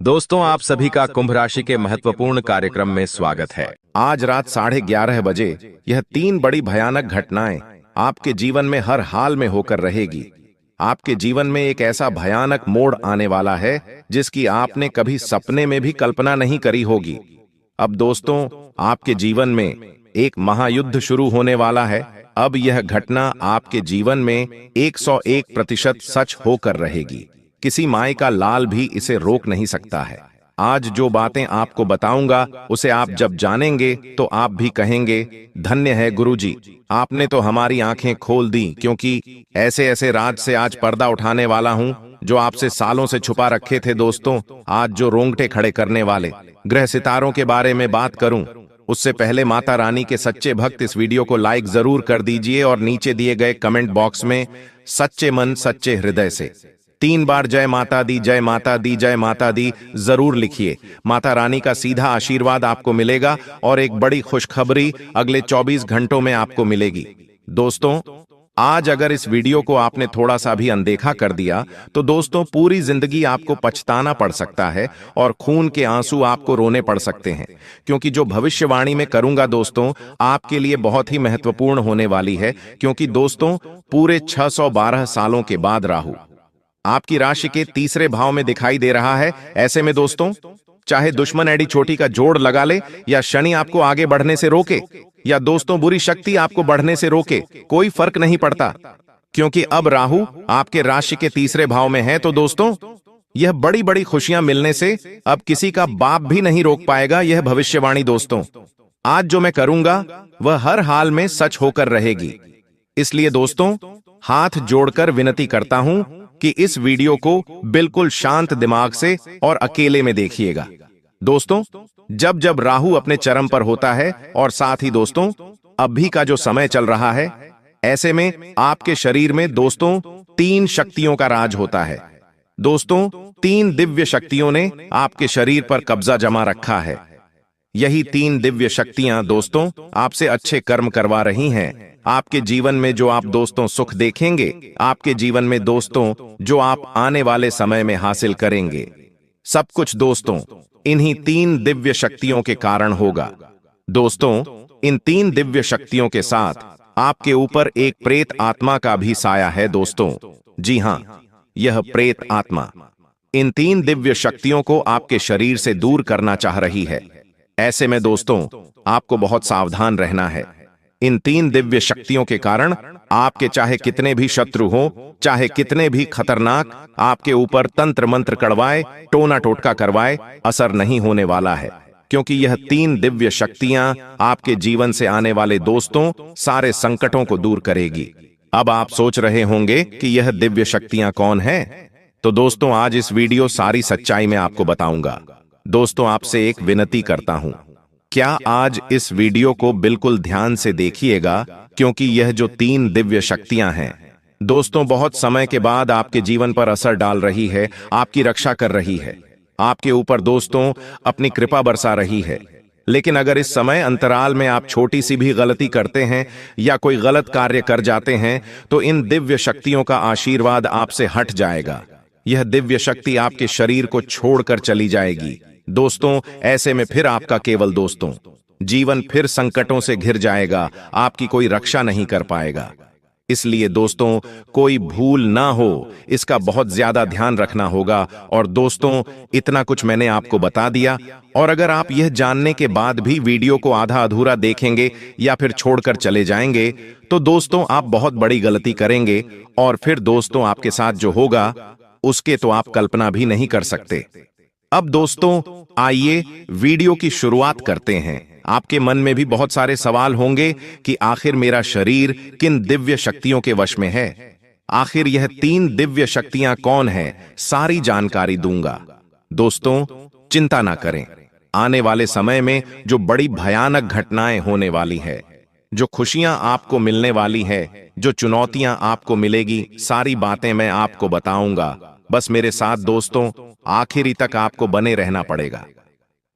दोस्तों, आप सभी का कुंभ राशि के महत्वपूर्ण कार्यक्रम में स्वागत है। आज रात 11:30 बजे यह 3 बड़ी भयानक घटनाएं आपके जीवन में हर हाल में होकर रहेगी। आपके जीवन में एक ऐसा भयानक मोड़ आने वाला है जिसकी आपने कभी सपने में भी कल्पना नहीं करी होगी। अब दोस्तों, आपके जीवन में एक महायुद्ध शुरू होने वाला है। अब यह घटना आपके जीवन में 101% सच होकर रहेगी। किसी माय का लाल भी इसे रोक नहीं सकता है। आज जो बातें आपको बताऊंगा उसे आप जब जानेंगे तो आप भी कहेंगे, धन्य है गुरुजी, आपने तो हमारी आंखें खोल दी, क्योंकि ऐसे ऐसे राज से आज पर्दा उठाने वाला हूं जो आपसे सालों से छुपा रखे थे। दोस्तों, आज जो रोंगटे खड़े करने वाले ग्रह सितारों के बारे में बात करूं, उससे पहले माता रानी के सच्चे भक्त इस वीडियो को लाइक जरूर कर दीजिए और नीचे दिए गए कमेंट बॉक्स में सच्चे मन सच्चे हृदय से 3 बार जय माता दी, जय माता दी, जय माता दी जरूर लिखिए। माता रानी का सीधा आशीर्वाद आपको मिलेगा और एक बड़ी खुशखबरी अगले 24 घंटों में आपको मिलेगी। दोस्तों, आज अगर इस वीडियो को आपने थोड़ा सा भी अनदेखा कर दिया तो दोस्तों, पूरी जिंदगी आपको पछताना पड़ सकता है और खून के आंसू आपको रोने पड़ सकते हैं, क्योंकि जो भविष्यवाणी मैं करूंगा दोस्तों, आपके लिए बहुत ही महत्वपूर्ण होने वाली है। क्योंकि दोस्तों, पूरे 612 सालों के बाद राहु आपकी राशि के तीसरे भाव में दिखाई दे रहा है। ऐसे में दोस्तों, चाहे दुश्मन एडी चोटी का जोड़ लगा ले या शनि आपको आगे बढ़ने से रोके या दोस्तों बुरी शक्ति आपको बढ़ने से रोके, कोई फर्क नहीं पड़ता, क्योंकि अब राहु आपके राशि के तीसरे भाव में है। तो दोस्तों, यह बड़ी बड़ी खुशियां मिलने से अब किसी का बाप भी नहीं रोक पाएगा। यह भविष्यवाणी दोस्तों, आज जो मैं करूंगा वह हर हाल में सच होकर रहेगी। इसलिए दोस्तों, हाथ जोड़कर विनती करता हूं कि इस वीडियो को बिल्कुल शांत दिमाग से और अकेले में देखिएगा। दोस्तों, जब जब राहु अपने चरम पर होता है और साथ ही दोस्तों अभी का जो समय चल रहा है, ऐसे में आपके शरीर में दोस्तों 3 शक्तियों का राज होता है। दोस्तों, 3 दिव्य शक्तियों ने आपके शरीर पर कब्जा जमा रखा है। यही 3 दिव्य शक्तियां दोस्तों आपसे अच्छे कर्म करवा रही हैं। आपके जीवन में जो आप दोस्तों सुख देखेंगे, आपके जीवन में दोस्तों जो आप आने वाले समय में हासिल करेंगे, सब कुछ दोस्तों इन्हीं 3 दिव्य शक्तियों के कारण होगा। दोस्तों, इन 3 दिव्य शक्तियों के साथ आपके ऊपर एक प्रेत आत्मा का भी साया है। दोस्तों, जी हां, यह प्रेत आत्मा इन 3 दिव्य शक्तियों को आपके शरीर से दूर करना चाह रही है। ऐसे में दोस्तों, आपको बहुत सावधान रहना है। इन 3 दिव्य शक्तियों के कारण आपके चाहे कितने भी शत्रु हो, चाहे कितने भी खतरनाक आपके ऊपर तंत्र मंत्र कड़वाए, टोना टोटका करवाए, असर नहीं होने वाला है, क्योंकि यह 3 दिव्य शक्तियां आपके जीवन से आने वाले दोस्तों सारे संकटों को दूर करेगी। अब आप सोच रहे होंगे कि यह दिव्य शक्तियां कौन है? तो दोस्तों, आज इस वीडियो सारी सच्चाई में आपको बताऊंगा। दोस्तों, आपसे एक विनती करता हूं, क्या आज इस वीडियो को बिल्कुल ध्यान से देखिएगा, क्योंकि यह जो 3 दिव्य शक्तियां हैं दोस्तों, बहुत समय के बाद आपके जीवन पर असर डाल रही है, आपकी रक्षा कर रही है, आपके ऊपर दोस्तों अपनी कृपा बरसा रही है। लेकिन अगर इस समय अंतराल में आप छोटी सी भी गलती करते हैं या कोई गलत कार्य कर जाते हैं तो इन दिव्य शक्तियों का आशीर्वाद आपसे हट जाएगा। यह दिव्य शक्ति आपके शरीर को छोड़कर चली जाएगी। दोस्तों, ऐसे में फिर आपका केवल दोस्तों जीवन फिर संकटों से घिर जाएगा, आपकी कोई रक्षा नहीं कर पाएगा। इसलिए दोस्तों, कोई भूल ना हो, इसका बहुत ज्यादा ध्यान रखना होगा। और दोस्तों, इतना कुछ मैंने आपको बता दिया, और अगर आप यह जानने के बाद भी वीडियो को आधा अधूरा देखेंगे या फिर छोड़कर चले जाएंगे तो दोस्तों आप बहुत बड़ी गलती करेंगे, और फिर दोस्तों आपके साथ जो होगा उसके तो आप कल्पना भी नहीं कर सकते। अब दोस्तों, आइए वीडियो की शुरुआत करते हैं। आपके मन में भी बहुत सारे सवाल होंगे कि आखिर मेरा शरीर किन दिव्य शक्तियों के वश में है, आखिर यह 3 दिव्य शक्तियां कौन हैं, सारी जानकारी दूंगा। दोस्तों, चिंता ना करें, आने वाले समय में जो बड़ी भयानक घटनाएं होने वाली है, जो खुशियां आपको मिलने वाली है, जो चुनौतियां आपको मिलेगी, सारी बातें मैं आपको बताऊंगा। बस मेरे साथ दोस्तों आखिरी तक आपको बने रहना पड़ेगा।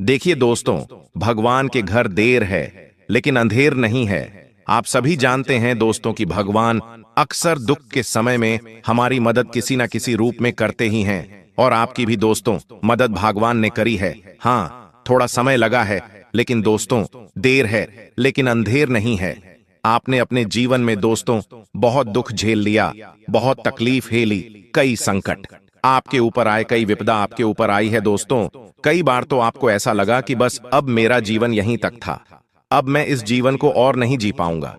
देखिए दोस्तों, भगवान के घर देर है लेकिन अंधेर नहीं है। आप सभी जानते हैं दोस्तों कि भगवान अक्सर दुख के समय में हमारी मदद किसी न किसी रूप में करते ही हैं। और आपकी भी दोस्तों मदद भगवान ने करी है। हाँ, थोड़ा समय लगा है, लेकिन दोस्तों देर है लेकिन अंधेर नहीं है। आपने अपने जीवन में दोस्तों बहुत दुख झेल लिया, बहुत तकलीफ झेली, कई संकट आपके ऊपर आए, कई विपदा आपके ऊपर आई है दोस्तों। कई बार तो आपको ऐसा लगा कि बस अब मेरा जीवन यहीं तक था, अब मैं इस जीवन को और नहीं जी पाऊंगा,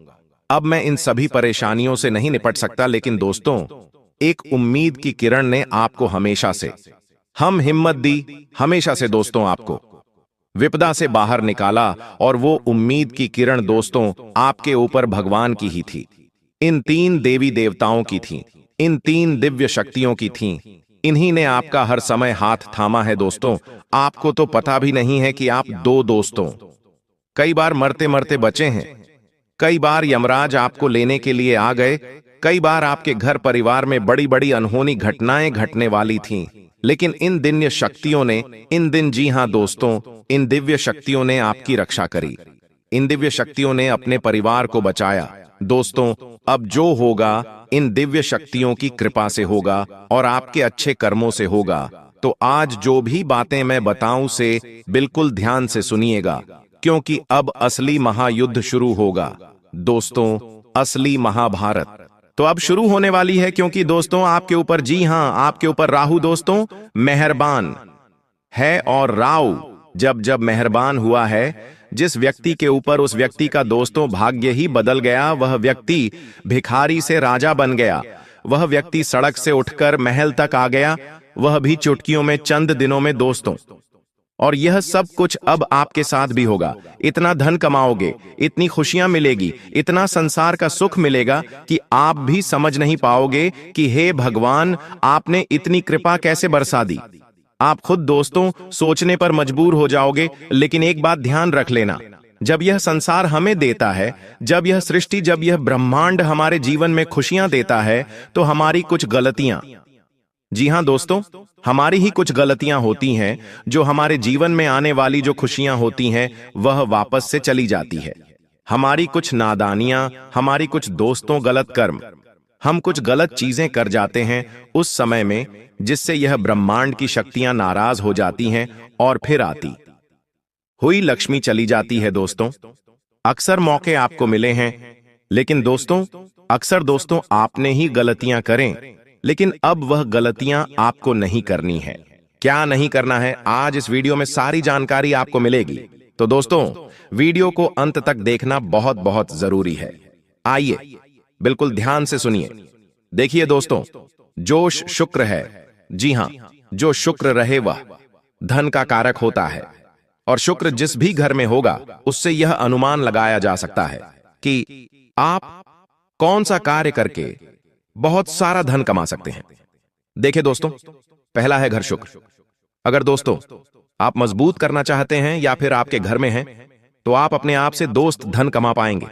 अब मैं इन सभी परेशानियों से नहीं निपट सकता। लेकिन दोस्तों एक उम्मीद की किरण ने आपको हमेशा से हम हिम्मत दी, हमेशा से दोस्तों आपको विपदा से बाहर निकाला। और वो उम्मीद की किरण दोस्तों आपके ऊपर भगवान की ही थी, इन 3 देवी देवताओं की थी, इन 3 दिव्य शक्तियों की थी। इन्हीं ने आपका हर समय हाथ थामा है दोस्तों। आपको तो पता भी नहीं है कि आप 2 दोस्तों कई बार मरते मरते बचे हैं, कई बार यमराज आपको लेने के लिए आ गए, कई बार आपके घर परिवार में बड़ी बड़ी अनहोनी घटनाएं घटने वाली थीं। लेकिन इन दिव्य शक्तियों ने, इन दिन, जी हां दोस्तों, इन दिव्य शक्तियों ने आपकी रक्षा करी, इन दिव्य शक्तियों ने अपने परिवार को बचाया। दोस्तों अब जो होगा इन दिव्य शक्तियों की कृपा से होगा और आपके अच्छे कर्मों से होगा। तो आज जो भी बातें मैं बताऊं से बिल्कुल ध्यान से सुनिएगा, क्योंकि अब असली महायुद्ध शुरू होगा दोस्तों, असली महाभारत तो अब शुरू होने वाली है। क्योंकि दोस्तों आपके ऊपर, जी हां, आपके ऊपर राहु दोस्तों मेहरबान है। और राहु जब जब मेहरबान हुआ है जिस व्यक्ति के ऊपर, उस व्यक्ति का दोस्तों भाग्य ही बदल गया। वह व्यक्ति भिखारी से राजा बन गया, वह व्यक्ति सड़क से उठकर महल तक आ गया, वह भी चुटकियों में, चंद दिनों में दोस्तों। और यह सब कुछ अब आपके साथ भी होगा। इतना धन कमाओगे, इतनी खुशियां मिलेगी, इतना संसार का सुख मिलेगा कि आप भी समझ नहीं पाओगे कि हे भगवान, आपने इतनी कृपा कैसे बरसा दी। आप खुद दोस्तों सोचने पर मजबूर हो जाओगे। लेकिन एक बात ध्यान रख लेना, जब यह संसार हमें देता है, जब यह सृष्टि, जब यह ब्रह्मांड हमारे जीवन में खुशियां देता है, तो हमारी कुछ गलतियां, जी हां दोस्तों, हमारी ही कुछ गलतियां होती हैं जो हमारे जीवन में आने वाली जो खुशियां होती हैं वह वापस से चली जाती है। हमारी कुछ नादानियां, हमारी कुछ दोस्तों गलत कर्म, हम कुछ गलत चीजें कर जाते हैं उस समय में, जिससे यह ब्रह्मांड की शक्तियां नाराज हो जाती हैं और फिर आती हुई लक्ष्मी चली जाती है दोस्तों। अक्सर मौके आपको मिले हैं, लेकिन दोस्तों अक्सर दोस्तों आपने ही गलतियां करें, लेकिन अब वह गलतियां आपको नहीं करनी है। क्या नहीं करना है, आज इस वीडियो में सारी जानकारी आपको मिलेगी। तो दोस्तों वीडियो को अंत तक देखना बहुत बहुत जरूरी है। आइए बिल्कुल ध्यान से सुनिए। देखिए दोस्तों, जो शुक्र है, जी हां, जो शुक्र रहे वह धन का कारक होता है। और शुक्र जिस भी घर में होगा उससे यह अनुमान लगाया जा सकता है कि आप कौन सा कार्य करके बहुत सारा धन कमा सकते हैं। देखिए दोस्तों, पहला है घर शुक्र। अगर दोस्तों आप मजबूत करना चाहते हैं या फिर आपके घर में हैं, तो आप अपने आप से दोस्त धन कमा पाएंगे।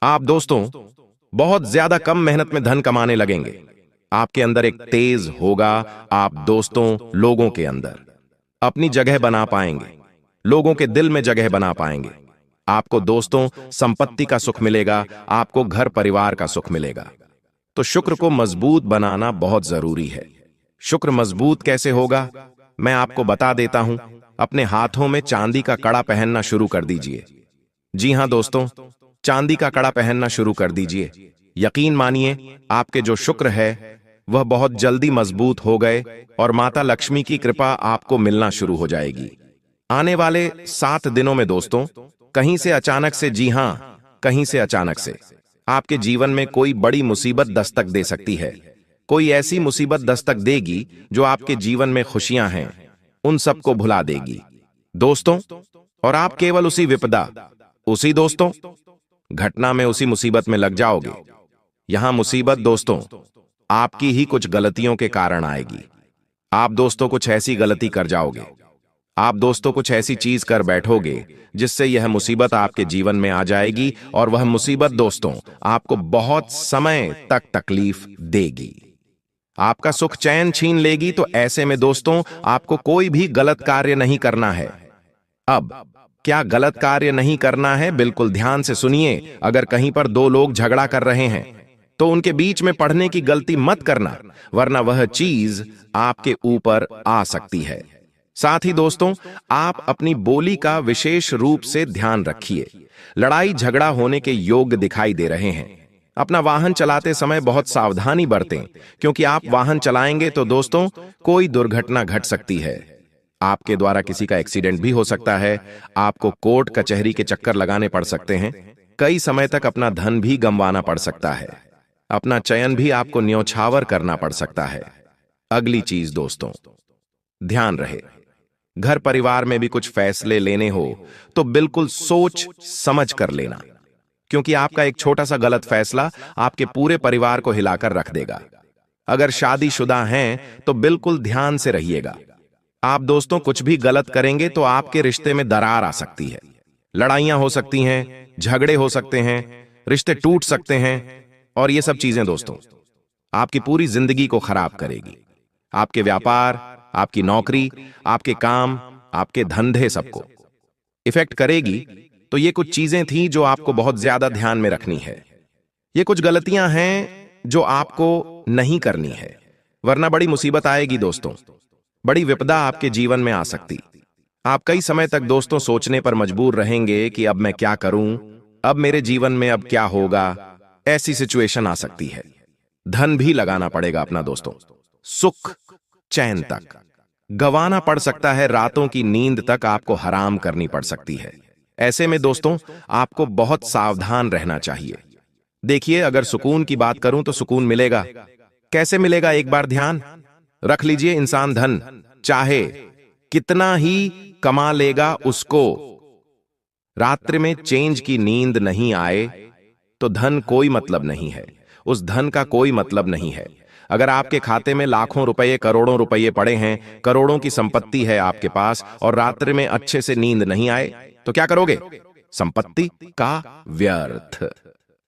आप दोस्तों बहुत ज्यादा कम मेहनत में धन कमाने लगेंगे। आपके अंदर एक तेज होगा, आप दोस्तों लोगों के अंदर अपनी जगह बना पाएंगे, लोगों के दिल में जगह बना पाएंगे। आपको दोस्तों संपत्ति का सुख मिलेगा, आपको घर परिवार का सुख मिलेगा। तो शुक्र को मजबूत बनाना बहुत जरूरी है। शुक्र मजबूत कैसे होगा, मैं आपको बता देता हूं। अपने हाथों में चांदी का कड़ा पहनना शुरू कर दीजिए। जी हां दोस्तों, चांदी का कड़ा पहनना शुरू कर दीजिए। यकीन मानिए आपके जो शुक्र है वह बहुत जल्दी मजबूत हो गए और माता लक्ष्मी की कृपा आपको मिलना शुरू हो जाएगी। आने वाले 7 दिनों में दोस्तों कहीं से अचानक से, जी हां, कहीं से अचानक से आपके जीवन में कोई बड़ी मुसीबत दस्तक दे सकती है। कोई ऐसी मुसीबत दस्तक देगी जो आपके जीवन में खुशियां हैं उन सबको भुला देगी दोस्तों। और आप केवल उसी विपदा, उसी दोस्तों घटना में, उसी मुसीबत में लग जाओगे। यहां मुसीबत दोस्तों आपकी ही कुछ गलतियों के कारण आएगी। आप दोस्तों कुछ ऐसी गलती कर जाओगे, आप दोस्तों कुछ ऐसी चीज कर बैठोगे जिससे यह मुसीबत आपके जीवन में आ जाएगी। और वह मुसीबत दोस्तों आपको बहुत समय तक तकलीफ देगी, आपका सुख चैन छीन लेगी। तो ऐसे में दोस्तों आपको कोई भी गलत कार्य नहीं करना है। अब क्या गलत कार्य नहीं करना है, बिल्कुल ध्यान से सुनिए। अगर कहीं पर 2 लोग झगड़ा कर रहे हैं तो उनके बीच में पढ़ने की गलती मत करना, वरना वह चीज आपके ऊपर आ सकती है। साथ ही दोस्तों, आप अपनी बोली का विशेष रूप से ध्यान रखिए। लड़ाई झगड़ा होने के योग दिखाई दे रहे हैं। अपना वाहन चलाते समय बहुत सावधानी बरतें, क्योंकि आप वाहन चलाएंगे तो दोस्तों कोई दुर्घटना घट सकती है। आपके द्वारा किसी का एक्सीडेंट भी हो सकता है। आपको कोर्ट कचहरी के चक्कर लगाने पड़ सकते हैं। कई समय तक अपना धन भी गंवाना पड़ सकता है। अपना चयन भी आपको न्योछावर करना पड़ सकता है। अगली चीज दोस्तों, ध्यान रहे, घर परिवार में भी कुछ फैसले लेने हो तो बिल्कुल सोच समझ कर लेना, क्योंकि आपका एक छोटा सा गलत फैसला आपके पूरे परिवार को हिलाकर रख देगा। अगर शादीशुदा हैं तो बिल्कुल ध्यान से रहिएगा। आप दोस्तों कुछ भी गलत करेंगे तो आपके रिश्ते में दरार आ सकती है। लड़ाइयां हो सकती हैं, झगड़े हो सकते हैं, रिश्ते टूट सकते हैं, और ये सब चीजें दोस्तों आपकी पूरी जिंदगी को खराब करेगी। आपके व्यापार, आपकी नौकरी, आपके काम, आपके धंधे सबको इफेक्ट करेगी। तो ये कुछ चीजें थी जो आपको बहुत ज्यादा ध्यान में रखनी है। ये कुछ गलतियां हैं जो आपको नहीं करनी है, वरना बड़ी मुसीबत आएगी दोस्तों। बड़ी विपदा आपके जीवन में आ सकती। आप कई समय तक दोस्तों सोचने पर मजबूर रहेंगे कि अब मैं क्या करूं, अब मेरे जीवन में अब क्या होगा। ऐसी सिचुएशन आ सकती है। धन भी लगाना पड़ेगा अपना दोस्तों, सुख चैन तक गंवाना पड़ सकता है। रातों की नींद तक आपको हराम करनी पड़ सकती है। ऐसे में दोस्तों आपको बहुत सावधान रहना चाहिए। देखिए, अगर सुकून की बात करूं तो सुकून मिलेगा। कैसे मिलेगा, एक बार ध्यान रख लीजिए। इंसान धन चाहे कितना ही कमा लेगा, उसको रात्रि में चैन की नींद नहीं आए तो धन कोई मतलब नहीं है, उस धन का कोई मतलब नहीं है। अगर आपके खाते में लाखों रुपए, करोड़ों रुपए पड़े हैं, करोड़ों की संपत्ति है आपके पास, और रात्रि में अच्छे से नींद नहीं आए, तो क्या करोगे? संपत्ति का व्यर्थ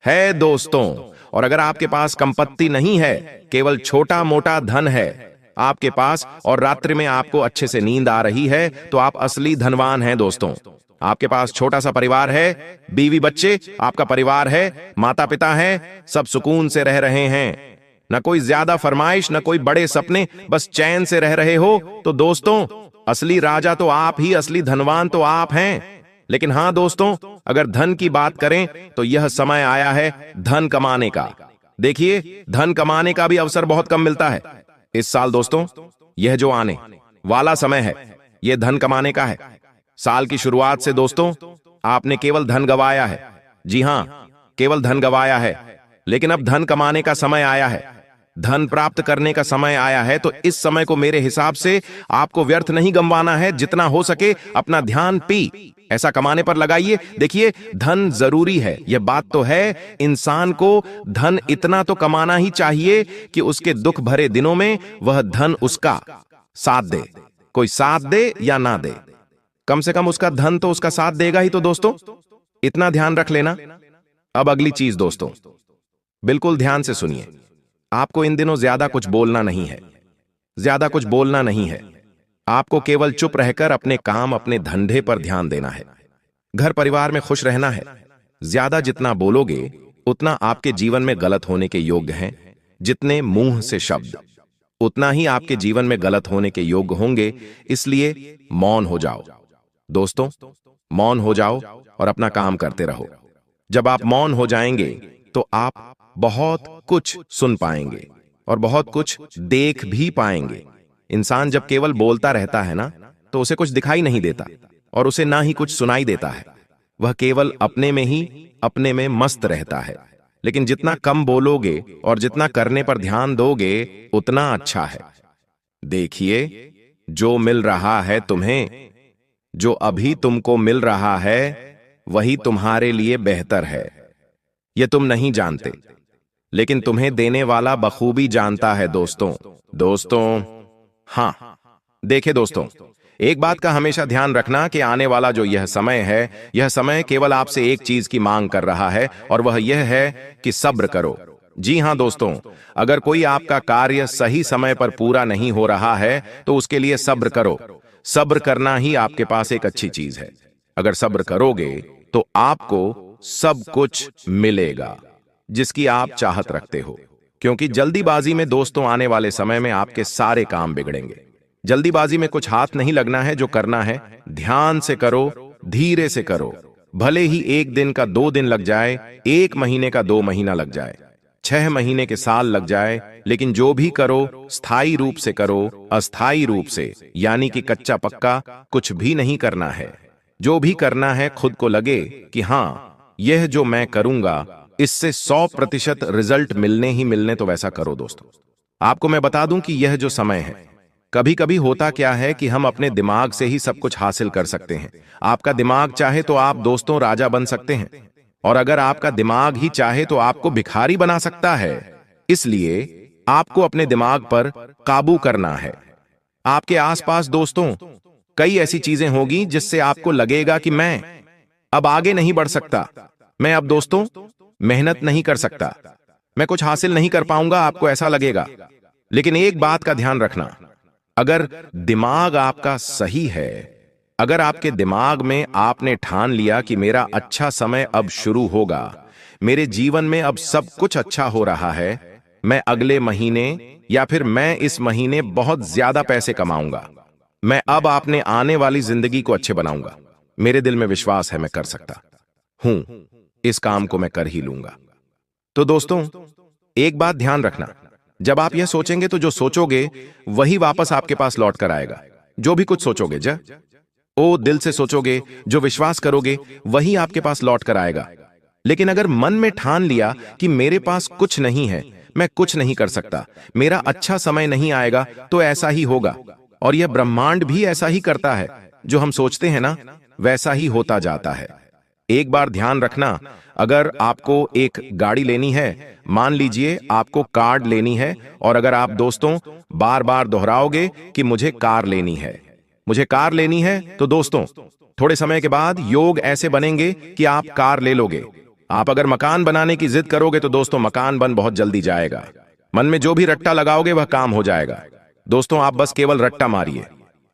है दोस्तों। और अगर आपके पास संपत्ति नहीं है, केवल छोटा मोटा धन है आपके पास, और रात्रि में आपको अच्छे से नींद आ रही है, तो आप असली धनवान हैं दोस्तों। आपके पास छोटा सा परिवार है, बीवी बच्चे, आपका परिवार है, माता पिता है, सब सुकून से रह रहे हैं, न कोई ज्यादा फरमाइश, न कोई बड़े सपने, बस चैन से रह रहे हो, तो दोस्तों असली राजा तो आप ही, असली धनवान तो आप हैं। लेकिन हां दोस्तों, अगर धन की बात करें तो यह समय आया है धन कमाने का। देखिए, धन कमाने का भी अवसर बहुत कम मिलता है इस साल दोस्तों। यह जो आने वाला समय है, यह धन कमाने का है। साल की शुरुआत से दोस्तों आपने केवल धन गंवाया है। जी हां, केवल धन गंवाया है। लेकिन अब धन कमाने का समय आया है, धन प्राप्त करने का समय आया है। तो इस समय को मेरे हिसाब से आपको व्यर्थ नहीं गंवाना है। जितना हो सके अपना ध्यान ऐसा कमाने पर लगाइए। देखिए, धन जरूरी है, यह बात तो है। इंसान को धन इतना तो कमाना ही चाहिए कि उसके दुख भरे दिनों में वह धन उसका साथ दे। कोई साथ दे या ना दे, कम से कम उसका धन तो उसका साथ देगा ही। तो दोस्तों इतना ध्यान रख लेना। अब अगली चीज दोस्तों, बिल्कुल ध्यान से सुनिए। आपको इन दिनों ज्यादा कुछ बोलना नहीं है, ज्यादा कुछ बोलना नहीं है। आपको केवल चुप रहकर अपने काम, अपने धंधे पर ध्यान देना है। घर परिवार में खुश रहना है। ज्यादा जितना बोलोगे उतना आपके जीवन में गलत होने के योग्य हैं। जितने मुंह से शब्द, उतना ही आपके जीवन में गलत होने के योग्य होंगे। इसलिए मौन हो जाओ दोस्तों, मौन हो जाओ और अपना काम करते रहो। जब आप मौन हो जाएंगे तो आप बहुत कुछ सुन पाएंगे और बहुत कुछ देख भी पाएंगे। इंसान जब केवल बोलता रहता है ना, तो उसे कुछ दिखाई नहीं देता और उसे ना ही कुछ सुनाई देता है। वह केवल अपने में ही, अपने में मस्त रहता है। लेकिन जितना कम बोलोगे और जितना करने पर ध्यान दोगे उतना अच्छा है। देखिए, जो मिल रहा है तुम्हें, जो अभी तुमको मिल रहा है, वही तुम्हारे लिए बेहतर है। यह तुम नहीं जानते, लेकिन तुम्हें देने वाला बखूबी जानता है दोस्तों। हां, देखे दोस्तों, एक बात का हमेशा ध्यान रखना कि आने वाला जो यह समय है, यह समय केवल आपसे एक चीज की मांग कर रहा है, और वह यह है कि सब्र करो। जी हां दोस्तों, अगर कोई आपका कार्य सही समय पर पूरा नहीं हो रहा है तो उसके लिए सब्र करो। सब्र करना ही आपके पास एक अच्छी चीज है। अगर सब्र करोगे तो आपको सब कुछ मिलेगा। जिसकी आप चाहत रखते हो, क्योंकि जल्दीबाजी में दोस्तों आने वाले समय में आपके सारे काम बिगड़ेंगे। जल्दीबाजी में कुछ हाथ नहीं लगना है। जो करना है ध्यान से करो, धीरे से करो। भले ही 1 दिन का 2 दिन लग जाए, 1 महीने का 2 महीना लग जाए, 6 महीने के साल लग जाए, लेकिन जो भी करो स्थायी रूप से करो, अस्थायी रूप से, यानी कि कच्चा पक्का कुछ भी नहीं करना है। जो भी करना है खुद को लगे कि हाँ, यह जो मैं करूंगा इससे 100% रिजल्ट मिलने ही मिलने, तो वैसा करो दोस्तों। आपको मैं बता दूं कि यह जो समय है, कभी कभी होता क्या है कि हम अपने दिमाग से ही सब कुछ हासिल कर सकते हैं। आपका दिमाग चाहे तो आप दोस्तों राजा बन सकते हैं, और अगर आपका दिमाग ही चाहे तो आपको भिखारी बना सकता है। इसलिए आपको अपने दिमाग पर काबू करना है। आपके आसपास दोस्तों कई ऐसी चीजें होगी जिससे आपको लगेगा कि मैं अब आगे नहीं बढ़ सकता, मैं अब दोस्तों मेहनत नहीं कर सकता, मैं कुछ हासिल नहीं कर पाऊंगा, आपको ऐसा लगेगा। लेकिन एक बात का ध्यान रखना, अगर दिमाग आपका सही है, अगर आपके दिमाग में आपने ठान लिया कि मेरा अच्छा समय अब शुरू होगा, मेरे जीवन में अब सब कुछ अच्छा हो रहा है, मैं अगले महीने या फिर मैं इस महीने बहुत ज्यादा पैसे कमाऊंगा, मैं अब अपने आने वाली जिंदगी को अच्छे बनाऊंगा, मेरे दिल में विश्वास है मैं कर सकता हूं, इस काम को मैं कर ही लूंगा। तो दोस्तों एक बात ध्यान रखना, जब आप यह सोचेंगे तो जो सोचोगे वही वापस आपके पास लौट कर आएगा। जो भी कुछ सोचोगे दिल से सोचोगे, जो विश्वास करोगे वही आपके पास लौट कर आएगा। लेकिन अगर मन में ठान लिया कि मेरे पास कुछ नहीं है, मैं कुछ नहीं कर सकता, मेरा अच्छा समय नहीं आएगा, तो ऐसा ही होगा। और यह ब्रह्मांड भी ऐसा ही करता है, जो हम सोचते हैं ना वैसा ही होता जाता है। एक बार ध्यान रखना, अगर आपको एक गाड़ी लेनी है, मान लीजिए आपको कार लेनी है, और अगर आप दोस्तों बार बार दोहराओगे कि मुझे कार लेनी है, मुझे कार लेनी है, तो दोस्तों थोड़े समय के बाद योग ऐसे बनेंगे कि आप कार ले लोगे। आप अगर मकान बनाने की जिद करोगे तो दोस्तों मकान बन बहुत जल्दी जाएगा। मन में जो भी रट्टा लगाओगे वह काम हो जाएगा। दोस्तों आप बस केवल रट्टा मारिए,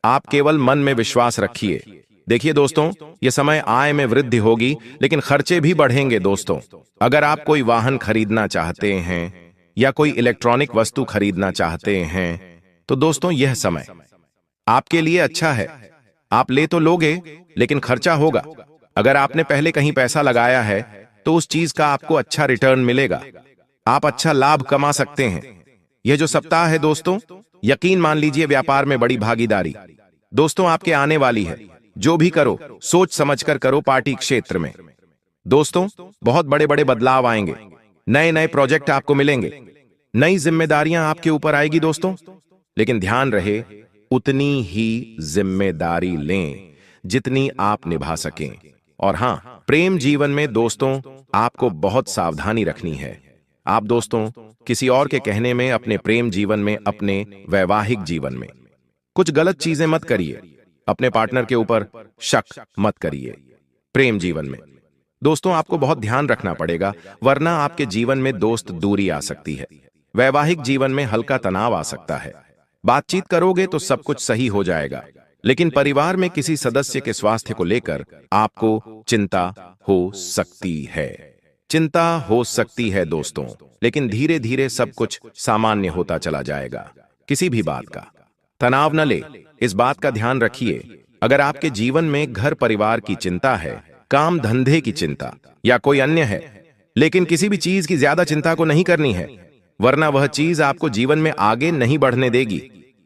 आप केवल मन में विश्वास रखिए। देखिए दोस्तों, ये समय आय में वृद्धि होगी, लेकिन खर्चे भी बढ़ेंगे दोस्तों। अगर आप कोई वाहन खरीदना चाहते हैं या कोई इलेक्ट्रॉनिक वस्तु खरीदना चाहते हैं, तो दोस्तों यह समय आपके लिए अच्छा है। आप ले तो लोगे, लेकिन खर्चा होगा। अगर आपने पहले कहीं पैसा लगाया है तो उस चीज का आपको अच्छा रिटर्न मिलेगा, आप अच्छा लाभ कमा सकते हैं। यह जो सप्ताह है दोस्तों, यकीन मान लीजिए व्यापार में बड़ी भागीदारी दोस्तों आपके आने वाली है। जो भी करो सोच समझकर करो। पार्टी क्षेत्र में दोस्तों बहुत बड़े बड़े बदलाव आएंगे, नए नए प्रोजेक्ट आपको मिलेंगे, नई जिम्मेदारियां आपके ऊपर आएगी दोस्तों। लेकिन ध्यान रहे, उतनी ही जिम्मेदारी लें जितनी आप निभा सकें। और हां, प्रेम जीवन में दोस्तों आपको बहुत सावधानी रखनी है। आप दोस्तों किसी और के कहने में, अपने प्रेम जीवन में, अपने वैवाहिक जीवन में कुछ गलत चीजें मत करिए। अपने पार्टनर के ऊपर शक मत करिए। प्रेम जीवन में दोस्तों आपको बहुत ध्यान रखना पड़ेगा, वरना आपके जीवन में दोस्त दूरी आ सकती है। वैवाहिक जीवन में हल्का तनाव आ सकता है। बातचीत करोगे तो सब कुछ सही हो जाएगा, लेकिन परिवार में किसी सदस्य के स्वास्थ्य को लेकर आपको चिंता हो सकती है। चिंता हो सकती है दोस्तों, लेकिन धीरे धीरे सब कुछ सामान्य होता चला जाएगा। किसी भी बात का तनाव न ले, इस बात का ध्यान रखिए। अगर आपके जीवन में घर परिवार की चिंता है, काम धंधे की चिंता या कोई अन्य है, लेकिन किसी भी चीज की ज्यादा चिंता को नहीं करनी है, वरना वह चीज आपको जीवन में आगे नहीं बढ़ने देगी।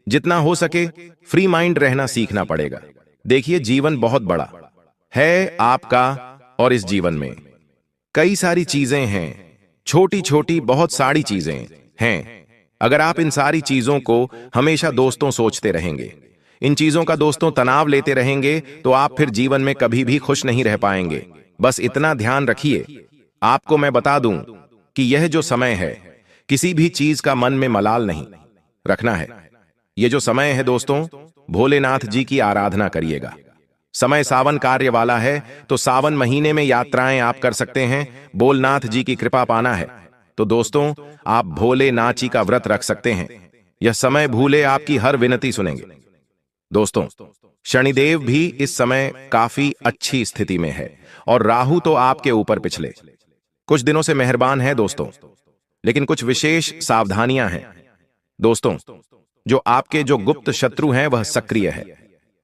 जितना हो सके फ्री माइंड रहना सीखना पड़ेगा। देखिए जीवन बहुत बड़ा है आपका, और इस जीवन में कई सारी चीजें हैं, छोटी छोटी बहुत सारी चीजें हैं। अगर आप इन सारी चीजों को हमेशा दोस्तों सोचते रहेंगे, इन चीजों का दोस्तों तनाव लेते रहेंगे, तो आप फिर जीवन में कभी भी खुश नहीं रह पाएंगे। बस इतना ध्यान रखिए। आपको मैं बता दूं कि यह जो समय है, किसी भी चीज का मन में मलाल नहीं रखना है। यह जो समय है दोस्तों, भोलेनाथ जी की आराधना करिएगा। समय सावन कार्य वाला है, तो सावन महीने में यात्राएं आप कर सकते हैं। भोलेनाथ जी की कृपा पाना है तो दोस्तों आप भोलेनाथ जी का व्रत रख सकते हैं। यह समय भूले आपकी हर विनती सुनेंगे। दोस्तों शनिदेव भी इस समय काफी अच्छी स्थिति में है, और राहु तो आपके ऊपर पिछले कुछ दिनों से मेहरबान है दोस्तों, लेकिन कुछ विशेष सावधानियां हैं दोस्तों। जो आपके जो गुप्त शत्रु हैं वह सक्रिय है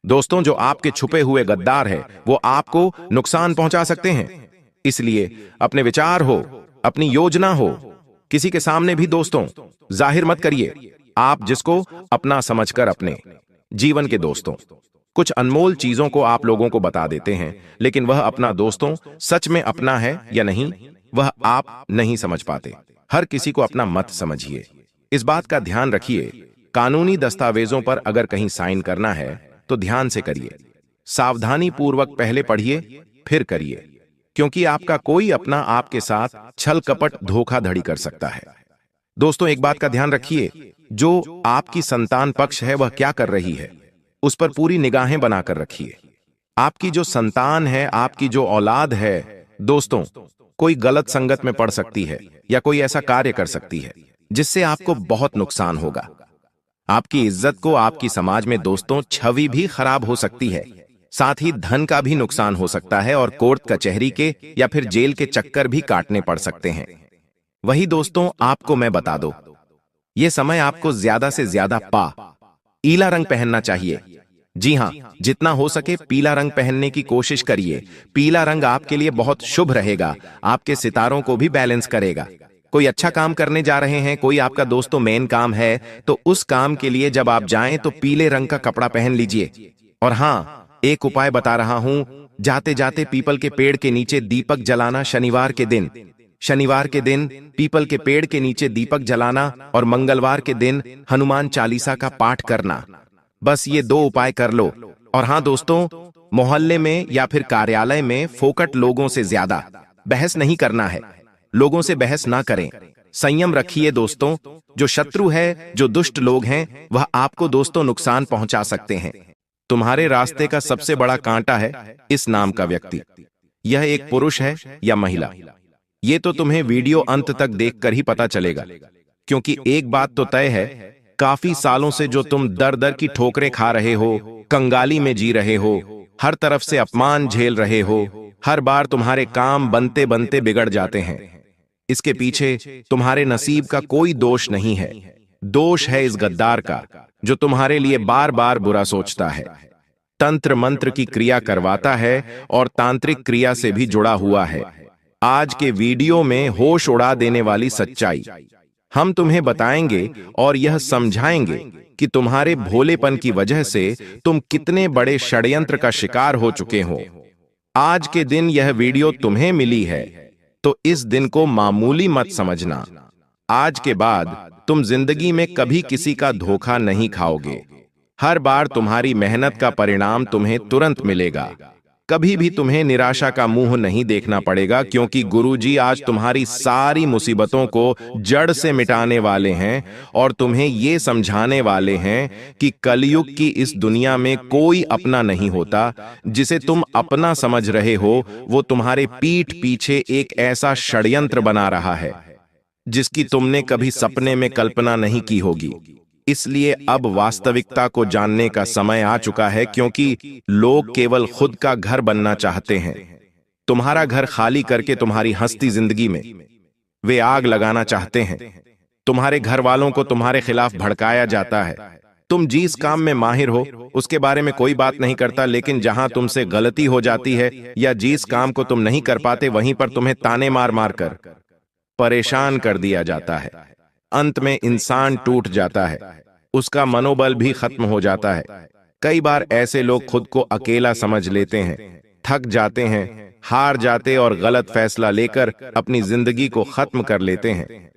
दोस्तों। जो आपके छुपे हुए गद्दार है वो आपको नुकसान पहुंचा सकते हैं। इसलिए अपने विचार हो, अपनी योजना हो, किसी के सामने भी दोस्तों जाहिर मत करिए। आप जिसको अपना समझकर अपने जीवन के दोस्तों कुछ अनमोल चीजों को आप लोगों को बता देते हैं, लेकिन वह अपना दोस्तों सच में अपना है या नहीं वह आप नहीं समझ पाते। हर किसी को अपना मत समझिए। इस बात का ध्यान रखिए, कानूनी दस्तावेजों पर अगर कहीं साइन करना है तो ध्यान से करिए, सावधानी पूर्वक पहले पढ़िए फिर करिए, क्योंकि आपका कोई अपना आपके साथ छल कपट धोखाधड़ी कर सकता है। दोस्तों एक बात का ध्यान रखिए, जो आपकी संतान पक्ष है वह क्या कर रही है उस पर पूरी निगाहें बनाकर रखिए। आपकी जो संतान है, आपकी जो औलाद है दोस्तों, कोई गलत संगत में पड़ सकती है या कोई ऐसा कार्य कर सकती है जिससे आपको बहुत नुकसान होगा। आपकी इज्जत को, आपकी समाज में दोस्तों छवि भी खराब हो सकती है, साथ ही धन का भी नुकसान हो सकता है और कोर्ट कचहरी के या फिर जेल के चक्कर भी काटने पड़ सकते हैं। वही दोस्तों आपको मैं बता दूं, यह समय आपको ज्यादा से ज्यादा पीला रंग पहनना चाहिए। जी हां, जितना हो सके पीला रंग पहनने की कोशिश करिए। पीला रंग आपके लिए बहुत शुभ रहेगा, आपके सितारों को भी बैलेंस करेगा। कोई अच्छा काम करने जा रहे हैं, कोई आपका दोस्तों मेन काम है, तो उस काम के लिए जब आप जाएं तो पीले रंग का कपड़ा पहन लीजिए। और हां, एक उपाय बता रहा हूं, जाते जाते पीपल के पेड़ के नीचे दीपक जलाना शनिवार के दिन पीपल के पेड़ के नीचे दीपक जलाना और मंगलवार के दिन हनुमान चालीसा का पाठ करना। बस ये 2 उपाय कर लो। और हां दोस्तों, मोहल्ले में या फिर कार्यालय में फोकट लोगों से ज्यादा बहस नहीं करना है। लोगों से बहस ना करें, संयम रखिए दोस्तों। जो शत्रु है, जो दुष्ट लोग हैं, वह आपको दोस्तों नुकसान पहुंचा सकते हैं। तुम्हारे रास्ते का सबसे बड़ा कांटा है इस नाम का व्यक्ति। यह एक पुरुष है या महिला, ये तो तुम्हें वीडियो अंत तक देखकर ही पता चलेगा। क्योंकि एक बात तो तय है, काफी सालों से जो तुम दर दर की ठोकरें खा रहे हो, कंगाली में जी रहे हो, हर तरफ से अपमान झेल रहे हो, हर बार तुम्हारे काम बनते बनते बिगड़ जाते हैं। इसके पीछे तुम्हारे नसीब का कोई दोष नहीं है, दोष है इस गद्दार का जो तुम्हारे लिए बार बार बुरा सोचता है, तंत्र मंत्र की क्रिया करवाता है और तांत्रिक क्रिया से भी जुड़ा हुआ है। आज के वीडियो में होश उड़ा देने वाली सच्चाई हम तुम्हें बताएंगे और यह समझाएंगे कि तुम्हारे भोलेपन की वजह से तुम कितने बड़े षड्यंत्र का शिकार हो चुके हो। आज के दिन यह वीडियो तुम्हें मिली है तो इस दिन को मामूली मत समझना। आज के बाद तुम जिंदगी में कभी किसी का धोखा नहीं खाओगे। हर बार तुम्हारी मेहनत का परिणाम तुम्हें तुरंत मिलेगा। कभी भी तुम्हें निराशा का मुंह नहीं देखना पड़ेगा, क्योंकि गुरुजी आज तुम्हारी सारी मुसीबतों को जड़ से मिटाने वाले हैं और तुम्हें ये समझाने वाले हैं कि कलयुग की इस दुनिया में कोई अपना नहीं होता। जिसे तुम अपना समझ रहे हो वो तुम्हारे पीठ पीछे एक ऐसा षड्यंत्र बना रहा है जिसकी तुमने कभी सपने में कल्पना नहीं की होगी। इसलिए अब वास्तविकता को जानने का समय आ चुका है, क्योंकि लोग केवल खुद का घर बनना चाहते हैं। तुम्हारा घर खाली करके तुम्हारी हंसती जिंदगी में वे आग लगाना चाहते हैं। तुम्हारे घर वालों को तुम्हारे खिलाफ भड़काया जाता है। तुम जिस काम में माहिर हो उसके बारे में कोई बात नहीं करता, लेकिन जहां तुमसे गलती हो जाती है या जिस काम को तुम नहीं कर पाते वहीं पर तुम्हें ताने मार मार कर परेशान कर दिया जाता है। अंत में इंसान टूट जाता है, उसका मनोबल भी खत्म हो जाता है। कई बार ऐसे लोग खुद को अकेला समझ लेते हैं, थक जाते हैं, हार जाते और गलत फैसला लेकर अपनी जिंदगी को खत्म कर लेते हैं।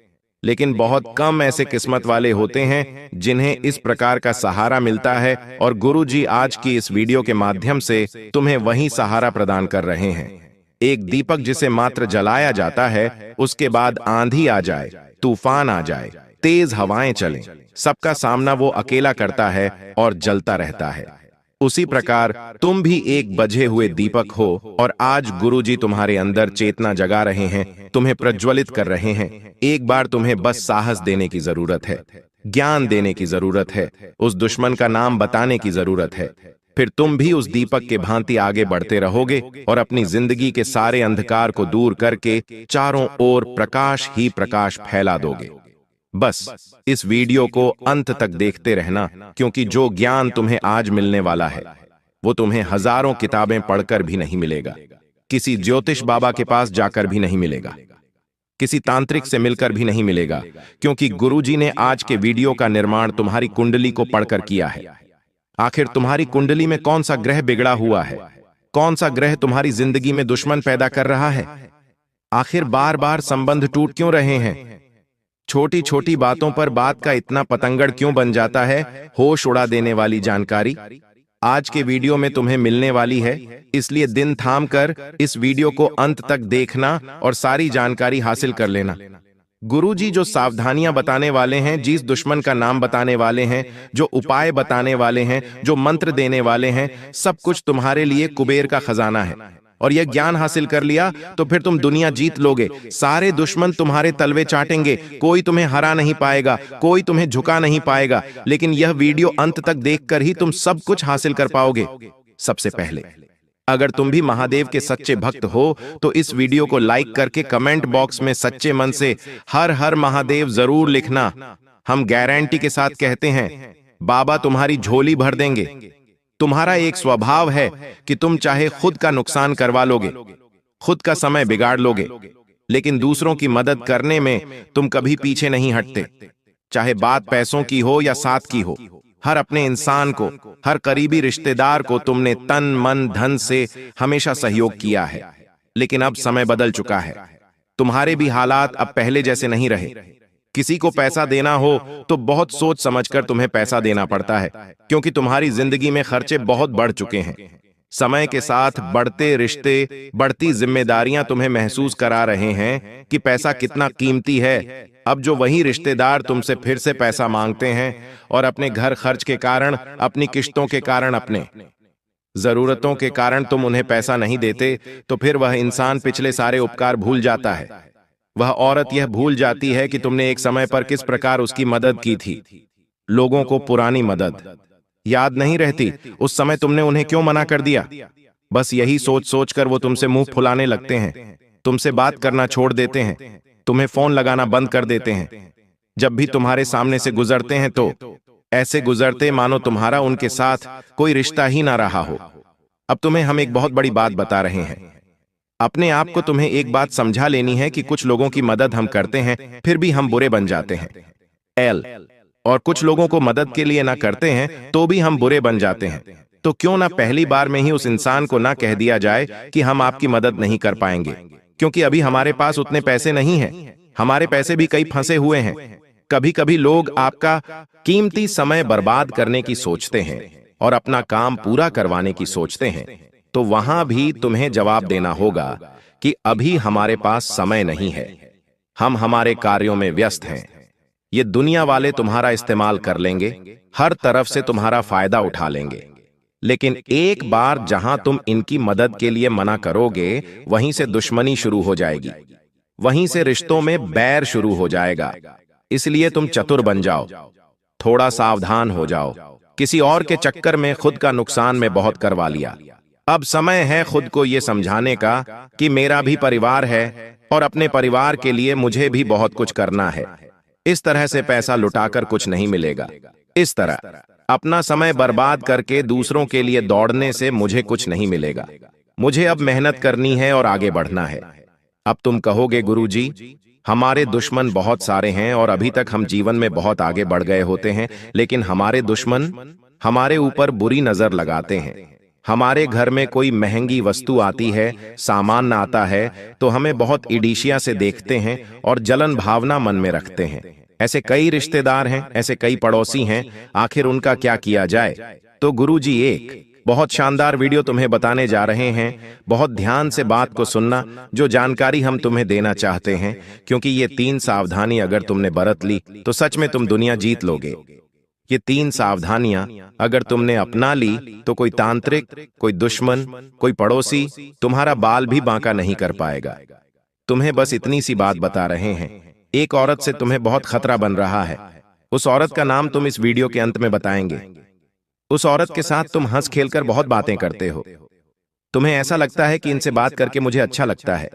लेकिन बहुत कम ऐसे किस्मत वाले होते हैं जिन्हें इस प्रकार का सहारा मिलता है, और गुरुजी आज की इस वीडियो के माध्यम से तुम्हें वही सहारा प्रदान कर रहे हैं। एक दीपक जिसे मात्र जलाया जाता है, उसके बाद आंधी आ जाए, तूफान आ जाए, तेज हवाएं चलें, सबका सामना वो अकेला करता है और जलता रहता है। उसी प्रकार तुम भी एक बझे हुए दीपक हो और आज गुरुजी तुम्हारे अंदर चेतना जगा रहे हैं, तुम्हें प्रज्वलित कर रहे हैं। एक बार तुम्हें बस साहस देने की जरूरत है, ज्ञान देने की जरूरत है, उस दुश्मन का नाम बताने की जरूरत है। फिर तुम भी उस दीपक के भांति आगे बढ़ते रहोगे और अपनी जिंदगी के सारे अंधकार को दूर करके चारों ओर प्रकाश ही प्रकाश फैला दोगे। बस इस वीडियो को अंत तक देखते रहना, क्योंकि जो ज्ञान तुम्हें आज मिलने वाला है वो तुम्हें हजारों किताबें पढ़कर भी नहीं मिलेगा, किसी ज्योतिष बाबा के पास जाकर भी नहीं मिलेगा, किसी तांत्रिक से मिलकर भी नहीं मिलेगा, क्योंकि गुरुजी ने आज के वीडियो का निर्माण तुम्हारी कुंडली को पढ़कर किया है। आखिर तुम्हारी कुंडली में कौन सा ग्रह बिगड़ा हुआ है? कौन सा ग्रह तुम्हारी जिंदगी में दुश्मन पैदा कर रहा है? आखिर बार बार संबंध टूट क्यों रहे हैं? छोटी छोटी बातों पर बात का इतना पतंगड़ क्यों बन जाता है? होश उड़ा देने वाली जानकारी आज के वीडियो में तुम्हें मिलने वाली है, इसलिए दिन थाम कर इस वीडियो को अंत तक देखना और सारी जानकारी हासिल कर लेना। गुरुजी जो सावधानियां बताने वाले हैं, जिस दुश्मन का नाम बताने वाले हैं, जो उपाय बताने वाले हैं, जो मंत्र देने वाले हैं, सब कुछ तुम्हारे लिए कुबेर का खजाना है। और यह ज्ञान हासिल कर लिया तो फिर तुम दुनिया जीत लोगे। सारे दुश्मन तुम्हारे तलवे चाटेंगे, कोई तुम्हें हरा नहीं पाएगा, कोई तुम्हें झुका नहीं पाएगा। लेकिन यह वीडियो अंत तक देखकर ही तुम सब कुछ हासिल कर पाओगे। सबसे पहले, अगर तुम भी महादेव के सच्चे भक्त हो तो इस वीडियो को लाइक करके कमेंट बॉक्स में सच्चे मन से हर हर महादेव जरूर लिखना। हम गारंटी के साथ कहते हैं, बाबा तुम्हारी झोली भर देंगे। तुम्हारा एक स्वभाव है कि तुम चाहे खुद का नुकसान करवा लोगे, खुद का समय बिगाड़ लोगे, लेकिन दूसरों की मदद करने में तुम कभी पीछे नहीं हटते। चाहे बात पैसों की हो या साथ की हो, हर अपने इंसान को, हर करीबी रिश्तेदार को तुमने तन मन धन से हमेशा सहयोग किया है। लेकिन अब समय बदल चुका है, तुम्हारे भी हालात अब पहले जैसे नहीं रहे। किसी को पैसा देना हो तो बहुत सोच समझकर तुम्हें पैसा देना पड़ता है, क्योंकि तुम्हारी जिंदगी में खर्चे बहुत बढ़ चुके हैं। समय के साथ बढ़ते रिश्ते, बढ़ती जिम्मेदारियां तुम्हें महसूस करा रहे हैं कि पैसा कितना कीमती है। अब जो वही रिश्तेदार तुमसे फिर से पैसा मांगते हैं और अपने घर खर्च के कारण, अपनी किश्तों के कारण, अपने जरूरतों के कारण तुम उन्हें पैसा नहीं देते, तो फिर वह इंसान पिछले सारे उपकार भूल जाता है। वह औरत यह भूल जाती है कि तुमने एक समय पर किस प्रकार उसकी मदद की थी। लोगों को पुरानी मदद याद नहीं रहती, उस समय तुमने उन्हें क्यों मना कर दिया। बस यही सोच सोचकर वो तुमसे मुंह फुलाने लगते हैं, तुमसे बात करना छोड़ देते हैं, तुम्हें फोन लगाना बंद कर देते हैं। जब भी तुम्हारे सामने से गुजरते हैं तो ऐसे गुजरते मानो तुम्हारा उनके साथ कोई रिश्ता ही ना रहा हो। अब तुम्हें हम एक बहुत बड़ी बात बता रहे हैं। अपने आप को तुम्हें एक बात समझा लेनी है कि कुछ लोगों की मदद हम करते हैं फिर भी हम बुरे बन जाते हैं। और कुछ लोगों को मदद के लिए ना करते हैं तो भी हम बुरे बन जाते हैं। तो क्यों ना पहली बार में ही उस इंसान को ना कह दिया जाए कि हम आपकी मदद नहीं कर पाएंगे, क्योंकि अभी हमारे पास उतने पैसे नहीं हैं। हमारे पैसे भी कई फंसे हुए हैं। कभी कभी लोग आपका कीमती समय बर्बाद करने की सोचते हैं और अपना काम पूरा करवाने की सोचते हैं, तो वहां भी तुम्हें जवाब देना होगा कि अभी हमारे पास समय नहीं है, हम हमारे कार्यों में व्यस्त हैं। ये दुनिया वाले तुम्हारा इस्तेमाल कर लेंगे, हर तरफ से तुम्हारा फायदा उठा लेंगे, लेकिन एक बार जहां तुम इनकी मदद के लिए मना करोगे, वहीं से दुश्मनी शुरू हो जाएगी, वहीं से रिश्तों में बैर शुरू हो जाएगा। इसलिए तुम चतुर बन जाओ, थोड़ा सावधान हो जाओ। किसी और के चक्कर में खुद का नुकसान में बहुत करवा लिया। अब समय है खुद को यह समझाने का कि मेरा भी परिवार है और अपने परिवार के लिए मुझे भी बहुत कुछ करना है। इस तरह से पैसा लुटाकर कुछ नहीं मिलेगा। इस तरह अपना समय बर्बाद करके दूसरों के लिए दौड़ने से मुझे कुछ नहीं मिलेगा। मुझे अब मेहनत करनी है और आगे बढ़ना है। अब तुम कहोगे, गुरुजी, हमारे दुश्मन बहुत सारे हैं और अभी तक हम जीवन में बहुत आगे बढ़ गए होते हैं, लेकिन हमारे दुश्मन हमारे ऊपर बुरी नजर लगाते हैं। हमारे घर में कोई महंगी वस्तु आती है, सामान आता है, तो हमें बहुत ईर्ष्या से देखते हैं और जलन भावना मन में रखते हैं। ऐसे कई रिश्तेदार हैं, ऐसे कई पड़ोसी हैं, आखिर उनका क्या किया जाए। तो गुरुजी एक बहुत शानदार वीडियो तुम्हें बताने जा रहे हैं। बहुत ध्यान से बात को सुनना, जो जानकारी हम तुम्हें देना चाहते हैं, क्योंकि ये 3 सावधानी अगर तुमने बरत ली तो सच में तुम दुनिया जीत लोगे। ये 3 सावधानियां अगर तुमने अपना ली तो कोई तांत्रिक, कोई दुश्मन, कोई पड़ोसी तुम्हारा बाल भी बांका नहीं कर पाएगा। तुम्हें बस इतनी सी बात बता रहे हैं। एक औरत से तुम्हें बहुत खतरा बन रहा है, उस औरत का नाम तुम इस वीडियो के अंत में बताएंगे। उस औरत के साथ तुम हंस खेलकर बहुत बातें करते हो। तुम्हें ऐसा लगता है कि इनसे बात करके मुझे अच्छा लगता है,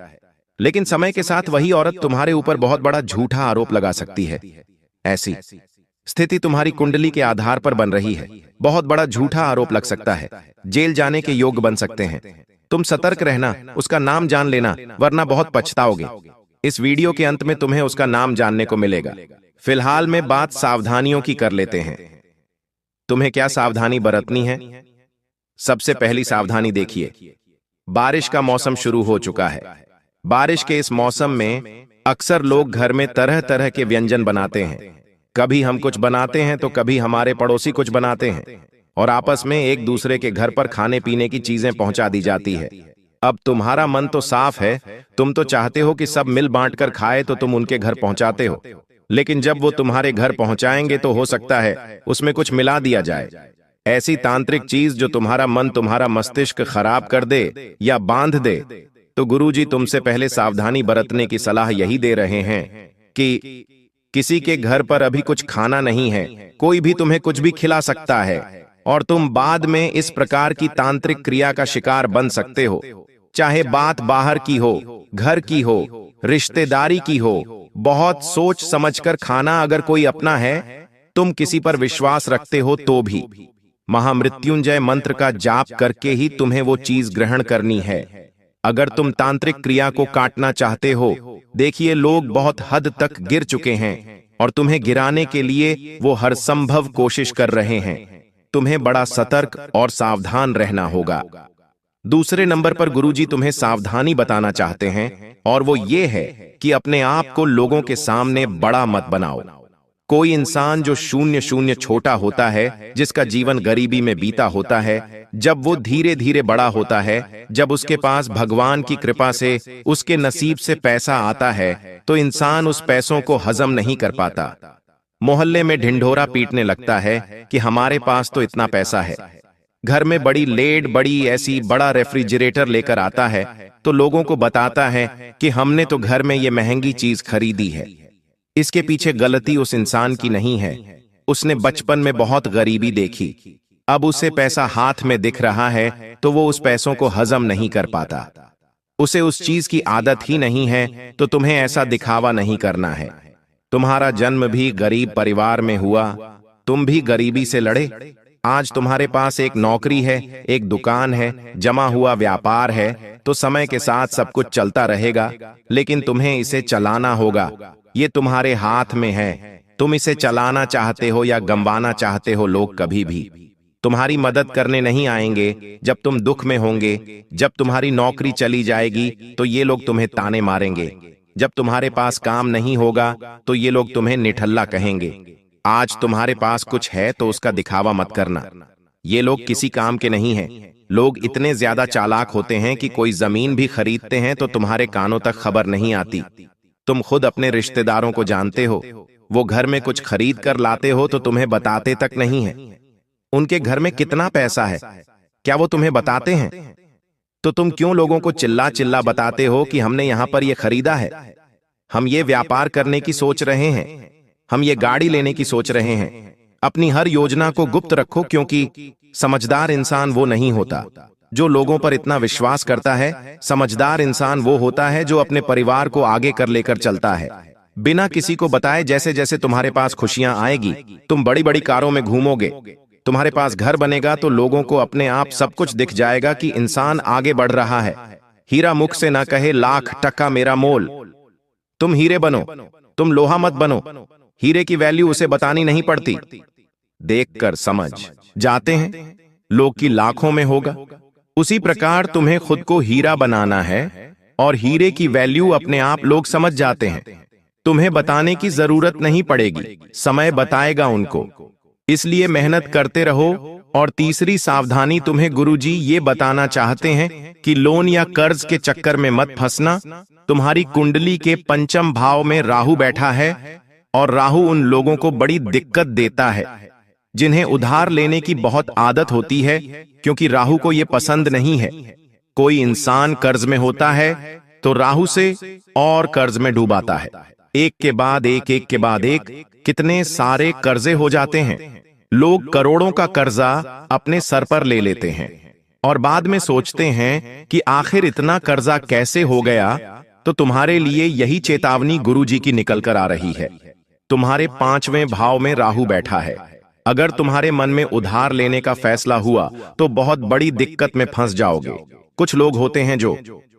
लेकिन समय के साथ वही औरत तुम्हारे ऊपर बहुत बड़ा झूठा आरोप लगा सकती है। ऐसी स्थिति तुम्हारी कुंडली के आधार पर बन रही है। बहुत बड़ा झूठा आरोप लग सकता है, जेल जाने के योग्य बन सकते हैं। तुम सतर्क रहना, उसका नाम जान लेना, वरना बहुत पछताओगे। इस वीडियो के अंत में तुम्हें उसका नाम जानने को मिलेगा। फिलहाल में बात सावधानियों की कर लेते हैं। तुम्हें क्या सावधानी बरतनी है? सबसे पहली सावधानी देखिए, बारिश का मौसम शुरू हो चुका है। बारिश के इस मौसम में अक्सर लोग घर में तरह तरह के व्यंजन बनाते हैं। कभी हम कुछ बनाते हैं तो कभी हमारे पड़ोसी कुछ बनाते हैं, और आपस में एक दूसरे के घर पर खाने पीने की चीजें पहुंचा दी जाती है। अब तुम्हारा मन तो साफ है, तुम तो चाहते हो कि सब मिल बांट कर खाए, तो तुम उनके घर पहुंचाते हो। लेकिन जब वो तुम्हारे घर पहुंचाएंगे तो हो सकता है उसमें कुछ मिला दिया जाए, ऐसी तांत्रिक चीज जो तुम्हारा मन, तुम्हारा मस्तिष्क खराब कर दे या बांध दे। तो गुरुजी तुमसे पहले सावधानी बरतने की सलाह यही दे रहे हैं कि किसी के घर पर अभी कुछ खाना नहीं है। कोई भी तुम्हें कुछ भी खिला सकता है और तुम बाद में इस प्रकार की तांत्रिक क्रिया का शिकार बन सकते हो। चाहे बात बाहर की हो, घर की हो, रिश्तेदारी की हो, बहुत सोच समझकर खाना अगर कोई अपना है, तुम किसी पर विश्वास रखते हो तो भी महामृत्युंजय मंत्र का जाप करके ही तुम्हें वो चीज ग्रहण करनी है। अगर तुम तांत्रिक क्रिया को काटना चाहते हो, देखिए लोग बहुत हद तक गिर चुके हैं और तुम्हें गिराने के लिए वो हर संभव कोशिश कर रहे हैं। तुम्हें बड़ा सतर्क और सावधान रहना होगा। दूसरे नंबर पर गुरुजी तुम्हें सावधानी बताना चाहते हैं, और वो ये है कि अपने आप को लोगों के सामने बड़ा मत बनाओ। कोई इंसान जो शून्य शून्य छोटा होता है, जिसका जीवन गरीबी में बीता होता है, जब वो धीरे धीरे बड़ा होता है, जब उसके पास भगवान की कृपा से उसके नसीब से पैसा आता है, तो इंसान उस पैसों को हजम नहीं कर पाता। मोहल्ले में ढिंढोरा पीटने लगता है कि हमारे पास तो इतना पैसा है। घर में बड़ी लेड, बड़ी ऐसी बड़ा रेफ्रिजरेटर लेकर आता है, तो लोगों को बताता है कि हमने तो घर में ये महंगी चीज खरीदी है। इसके पीछे गलती उस इंसान की नहीं है। उसने बचपन में बहुत गरीबी देखी, अब उसे पैसा हाथ में दिख रहा है तो वो उस पैसों को हजम नहीं कर पाता। उसे उस चीज की आदत ही नहीं है, तो तुम्हें ऐसा दिखावा नहीं करना है। तुम्हारा जन्म भी गरीब परिवार में हुआ, तुम भी गरीबी से लड़े। आज तुम्हारे पास एक नौकरी है, एक दुकान है, जमा हुआ व्यापार है, तो समय के साथ सब कुछ चलता रहेगा, लेकिन तुम्हें इसे चलाना होगा। ये तुम्हारे हाथ में है। तुम इसे चलाना चाहते हो या गंवाना चाहते हो। लोग कभी भी तुम्हारी मदद करने नहीं आएंगे जब तुम दुख में होंगे। जब तुम्हारी नौकरी चली जाएगी तो ये लोग तुम्हें ताने मारेंगे। जब तुम्हारे पास काम नहीं होगा तो ये लोग तुम्हें निठल्ला कहेंगे। आज तुम्हारे पास कुछ है तो उसका दिखावा मत करना। ये लोग किसी काम के नहीं हैं। लोग इतने ज्यादा चालाक होते हैं कि कोई जमीन भी खरीदते हैं तो तुम्हारे कानों तक खबर नहीं आती। तुम खुद अपने रिश्तेदारों को जानते हो, वो घर में कुछ खरीद कर लाते हो तो तुम्हें बताते तक नहीं है। उनके घर में कितना पैसा है, क्या वो तुम्हें बताते हैं? तो तुम क्यों लोगों को चिल्ला चिल्ला बताते हो कि हमने यहां पर ये खरीदा है, हम ये व्यापार करने की सोच रहे हैं, हम ये गाड़ी लेने की सोच रहे हैं। अपनी हर योजना को गुप्त रखो, क्योंकि समझदार इंसान वो नहीं होता जो लोगों पर इतना विश्वास करता है। समझदार इंसान वो होता है जो अपने परिवार को आगे कर लेकर चलता है, बिना किसी को बताए। जैसे जैसे तुम्हारे पास खुशियां आएगी, तुम बड़ी बड़ी कारों में घूमोगे, तुम्हारे पास घर बनेगा, तो लोगों को अपने आप सब कुछ दिख जाएगा कि इंसान आगे बढ़ रहा है। हीरा मुख से ना कहे लाख टका मेरा मोल। तुम हीरे बनो, तुम लोहा मत बनो। हीरे की वैल्यू उसे बतानी नहीं पड़ती, देखकर समझ जाते हैं लोग की लाखों में होगा। उसी प्रकार तुम्हें खुद को हीरा बनाना है, और हीरे की वैल्यू अपने आप लोग समझ जाते हैं। तुम्हें बताने की जरूरत नहीं पड़ेगी, समय बताएगा उनको। इसलिए मेहनत करते रहो। और तीसरी सावधानी तुम्हें गुरुजी ये बताना चाहते हैं कि लोन या कर्ज के चक्कर में मत फंसना। तुम्हारी कुंडली के पंचम भाव में राहु बैठा है, और राहु उन लोगों को बड़ी दिक्कत देता है जिन्हें उधार लेने की बहुत आदत होती है, क्योंकि राहु को यह पसंद नहीं है। कोई इंसान कर्ज में होता है तो राहु से और कर्ज में डूबाता है। एक के बाद एक, एक के बाद एक, कितने सारे कर्जे हो जाते हैं। लोग करोड़ों का कर्जा अपने सर पर ले लेते हैं और बाद में सोचते हैं कि आखिर इतना कर्जा कैसे हो गया। तो तुम्हारे लिए यही चेतावनी गुरुजी की निकल कर आ रही है। तुम्हारे 5वें भाव में राहु बैठा है। अगर तुम्हारे मन में उधार लेने का फैसला हुआ तो बहुत बड़ी दिक्कत में फंस जाओगे। कुछ लोग होते हैं जो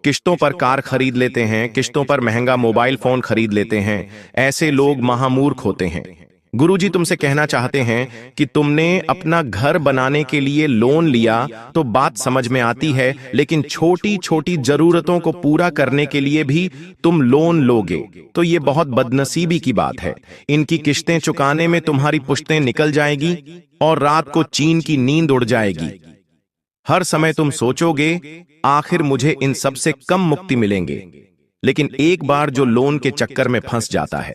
किश्तों पर कार खरीद लेते हैं, किश्तों पर महंगा मोबाइल फोन खरीद लेते हैं। ऐसे लोग महामूर्ख होते हैं। गुरुजी तुमसे कहना चाहते हैं कि तुमने अपना घर बनाने के लिए लोन लिया तो बात समझ में आती है, लेकिन छोटी छोटी जरूरतों को पूरा करने के लिए भी तुम लोन लोगे तो ये बहुत बदनसीबी की बात है। इनकी किश्तें चुकाने में तुम्हारी पुश्तें निकल जाएगी और रात को चैन की नींद उड़ जाएगी। हर समय तुम सोचोगे आखिर मुझे इन सब से कम मुक्ति मिलेंगे, लेकिन एक बार जो लोन के चक्कर में फंस जाता है,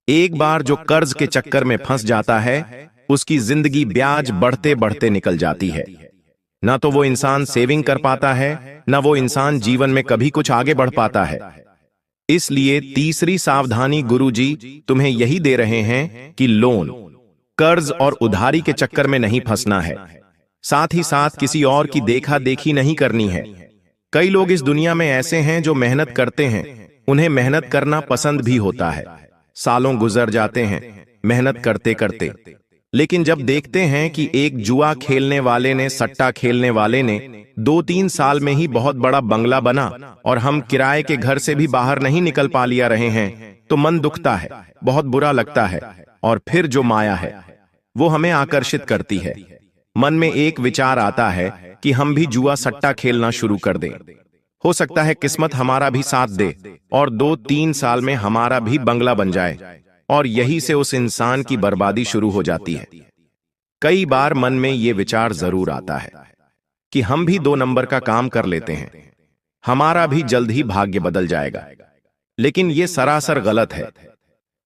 एक बार जो कर्ज के चक्कर में फंस जाता है, उसकी जिंदगी ब्याज बढ़ते बढ़ते निकल जाती है। ना तो वो इंसान सेविंग कर पाता है, ना वो इंसान जीवन में कभी कुछ आगे बढ़ पाता है। इसलिए तीसरी सावधानी गुरुजी तुम्हें यही दे रहे हैं कि लोन, कर्ज और उधारी के चक्कर में नहीं फंसना है। साथ ही साथ किसी और की देखा देखी नहीं करनी है। कई लोग इस दुनिया में ऐसे हैं जो मेहनत करते हैं, उन्हें मेहनत करना पसंद भी होता है। सालों गुजर जाते हैं मेहनत करते करते, लेकिन जब देखते हैं कि एक जुआ खेलने वाले ने, सट्टा खेलने वाले ने 2-3 साल में ही बहुत बड़ा बंगला बना और हम किराए के घर से भी बाहर नहीं निकल पा लिया रहे हैं, तो मन दुखता है, बहुत बुरा लगता है। और फिर जो माया है वो हमें आकर्षित करती है। मन में एक विचार आता है कि हम भी जुआ सट्टा खेलना शुरू कर दें। हो सकता है किस्मत हमारा भी साथ दे और 2-3 साल में हमारा भी बंगला बन जाए, और यही से उस इंसान की बर्बादी शुरू हो जाती है। कई बार मन में ये विचार जरूर आता है कि हम भी 2 नंबर का काम कर लेते हैं, हमारा भी जल्द ही भाग्य बदल जाएगा। लेकिन ये सरासर गलत है।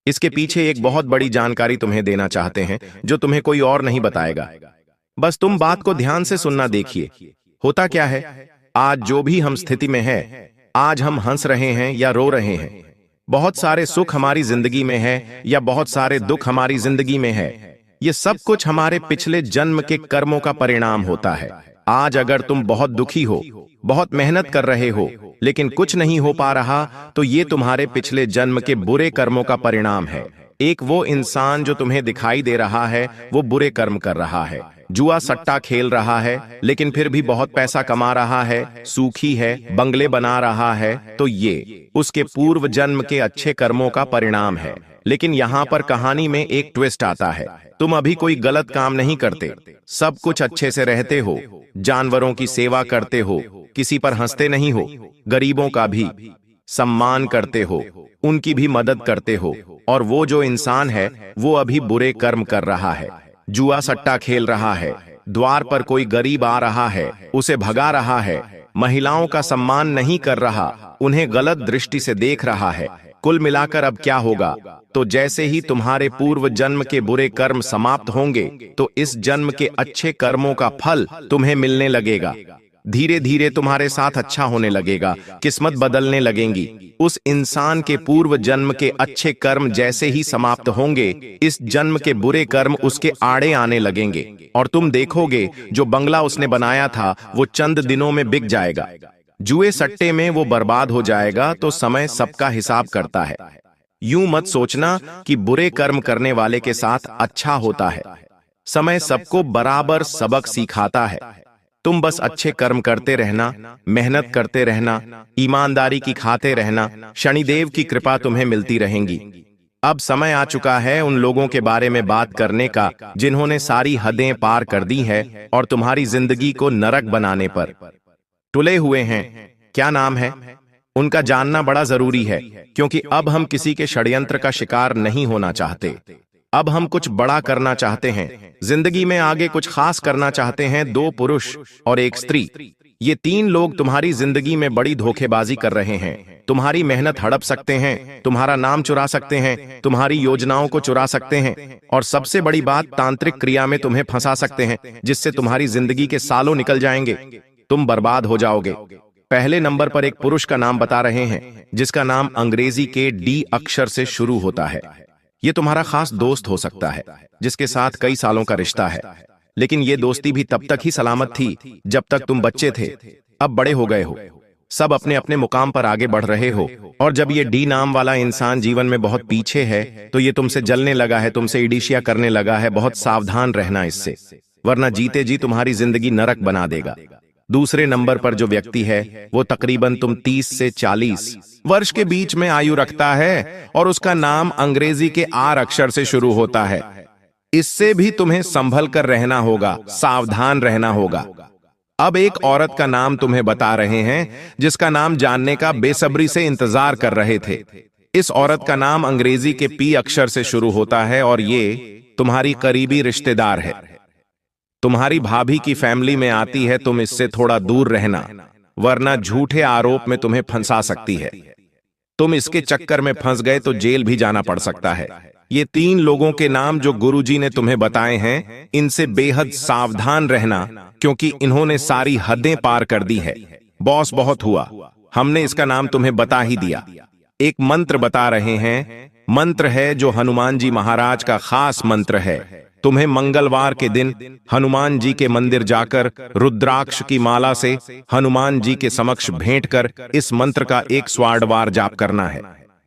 इसके पीछे एक बहुत बड़ी जानकारी तुम्हें देना चाहते हैं जो तुम्हें कोई और नहीं बताएगा। बस तुम बात को ध्यान से सुनना। देखिए, होता क्या है, आज जो भी हम स्थिति में है, आज हम हंस रहे हैं या रो रहे हैं, बहुत सारे सुख हमारी जिंदगी में है या बहुत सारे दुख हमारी जिंदगी में है, ये सब कुछ हमारे पिछले जन्म के कर्मों का परिणाम होता है। आज अगर तुम बहुत दुखी हो, बहुत मेहनत कर रहे हो, लेकिन कुछ नहीं हो पा रहा, तो ये तुम्हारे पिछले जन्म के बुरे कर्मों का परिणाम है। एक वो इंसान जो तुम्हें दिखाई दे रहा है वो बुरे कर्म कर रहा है, जुआ सट्टा खेल रहा है, लेकिन फिर भी बहुत पैसा कमा रहा है, सुखी है, बंगले बना रहा है, तो ये उसके पूर्व जन्म के अच्छे कर्मों का परिणाम है। लेकिन यहाँ पर कहानी में एक ट्विस्ट आता है। तुम अभी कोई गलत काम नहीं करते, सब कुछ अच्छे से रहते हो, जानवरों की सेवा करते हो, किसी पर हंसते नहीं हो, गरीबों का भी सम्मान करते हो, उनकी भी मदद करते हो, और वो जो इंसान है वो अभी बुरे कर्म कर रहा है, जुआ सट्टा खेल रहा है, द्वार पर कोई गरीब आ रहा है, उसे भगा रहा है, महिलाओं का सम्मान नहीं कर रहा, उन्हें गलत दृष्टि से देख रहा है। कुल मिलाकर अब क्या होगा, तो जैसे ही तुम्हारे पूर्व जन्म के बुरे कर्म समाप्त होंगे तो इस जन्म के अच्छे कर्मों का फल तुम्हें मिलने लगेगा। धीरे धीरे तुम्हारे साथ अच्छा होने लगेगा, किस्मत बदलने लगेंगी। उस इंसान के पूर्व जन्म के अच्छे कर्म जैसे ही समाप्त होंगे, इस जन्म के बुरे कर्म उसके आड़े आने लगेंगे, और तुम देखोगे जो बंगला उसने बनाया था वो चंद दिनों में बिक जाएगा। जुए सट्टे में वो बर्बाद हो जाएगा। तो समय सबका हिसाब करता है। यूं मत सोचना कि बुरे कर्म करने वाले के साथ अच्छा होता है। समय सबको बराबर सबक सिखाता है। तुम बस अच्छे कर्म करते रहना, मेहनत करते रहना, ईमानदारी की खाते रहना, शनिदेव की कृपा तुम्हें मिलती रहेंगी। अब समय आ चुका है उन लोगों के बारे में बात करने का जिन्होंने सारी हदें पार कर दी है और तुम्हारी जिंदगी को नरक बनाने पर तुले हुए हैं। क्या नाम है उनका जानना बड़ा जरूरी है, क्योंकि अब हम किसी के षड्यंत्र का शिकार नहीं होना चाहते। अब हम कुछ बड़ा करना चाहते हैं, जिंदगी में आगे कुछ खास करना चाहते हैं। 2 पुरुष और 1 स्त्री, ये 3 लोग तुम्हारी जिंदगी में बड़ी धोखेबाजी कर रहे हैं। तुम्हारी मेहनत हड़प सकते हैं, तुम्हारा नाम चुरा सकते हैं, तुम्हारी योजनाओं को चुरा सकते हैं, और सबसे बड़ी बात, तांत्रिक क्रिया में तुम्हें फंसा सकते हैं, जिससे तुम्हारी जिंदगी के सालों निकल जाएंगे, तुम बर्बाद हो जाओगे। पहले नंबर पर एक पुरुष का नाम बता रहे हैं जिसका नाम अंग्रेजी के D अक्षर से शुरू होता है। ये तुम्हारा खास दोस्त हो सकता है जिसके साथ कई सालों का रिश्ता है, लेकिन ये दोस्ती भी तब तक ही सलामत थी जब तक तुम बच्चे थे। अब बड़े हो गए हो, सब अपने अपने मुकाम पर आगे बढ़ रहे हो, और जब ये डी नाम वाला इंसान जीवन में बहुत पीछे है तो ये तुमसे जलने लगा है, तुमसे ईर्ष्या करने लगा है। बहुत सावधान रहना इससे, वरना जीते जी तुम्हारी जिंदगी नरक बना देगा। दूसरे नंबर पर जो व्यक्ति है वो तकरीबन तुम 30 से 40 वर्ष के बीच में आयु रखता है और उसका नाम अंग्रेजी के आर अक्षर से शुरू होता है। इससे भी तुम्हें संभल कर रहना होगा, सावधान रहना होगा। अब एक औरत का नाम तुम्हें बता रहे हैं जिसका नाम जानने का बेसब्री से इंतजार कर रहे थे। इस औरत का नाम अंग्रेजी के पी अक्षर से शुरू होता है और ये तुम्हारी करीबी रिश्तेदार है, तुम्हारी भाभी की फैमिली में आती है। तुम इससे थोड़ा दूर रहना, वरना झूठे आरोप में तुम्हें फंसा सकती है। तुम इसके चक्कर में फंस गए तो जेल भी जाना पड़ सकता है। ये 3 लोगों के नाम जो गुरुजी ने तुम्हें बताए हैं, इनसे बेहद सावधान रहना, क्योंकि इन्होंने सारी हदें पार कर दी है। बॉस बहुत हुआ, हमने इसका नाम तुम्हें बता ही दिया। एक मंत्र बता रहे हैं, मंत्र है जो हनुमान जी महाराज का खास मंत्र है। तुम्हें मंगलवार के दिन हनुमान जी के मंदिर जाकर रुद्राक्ष की माला से हनुमान जी के समक्ष भेंट कर इस मंत्र का 100 बार जाप करना है।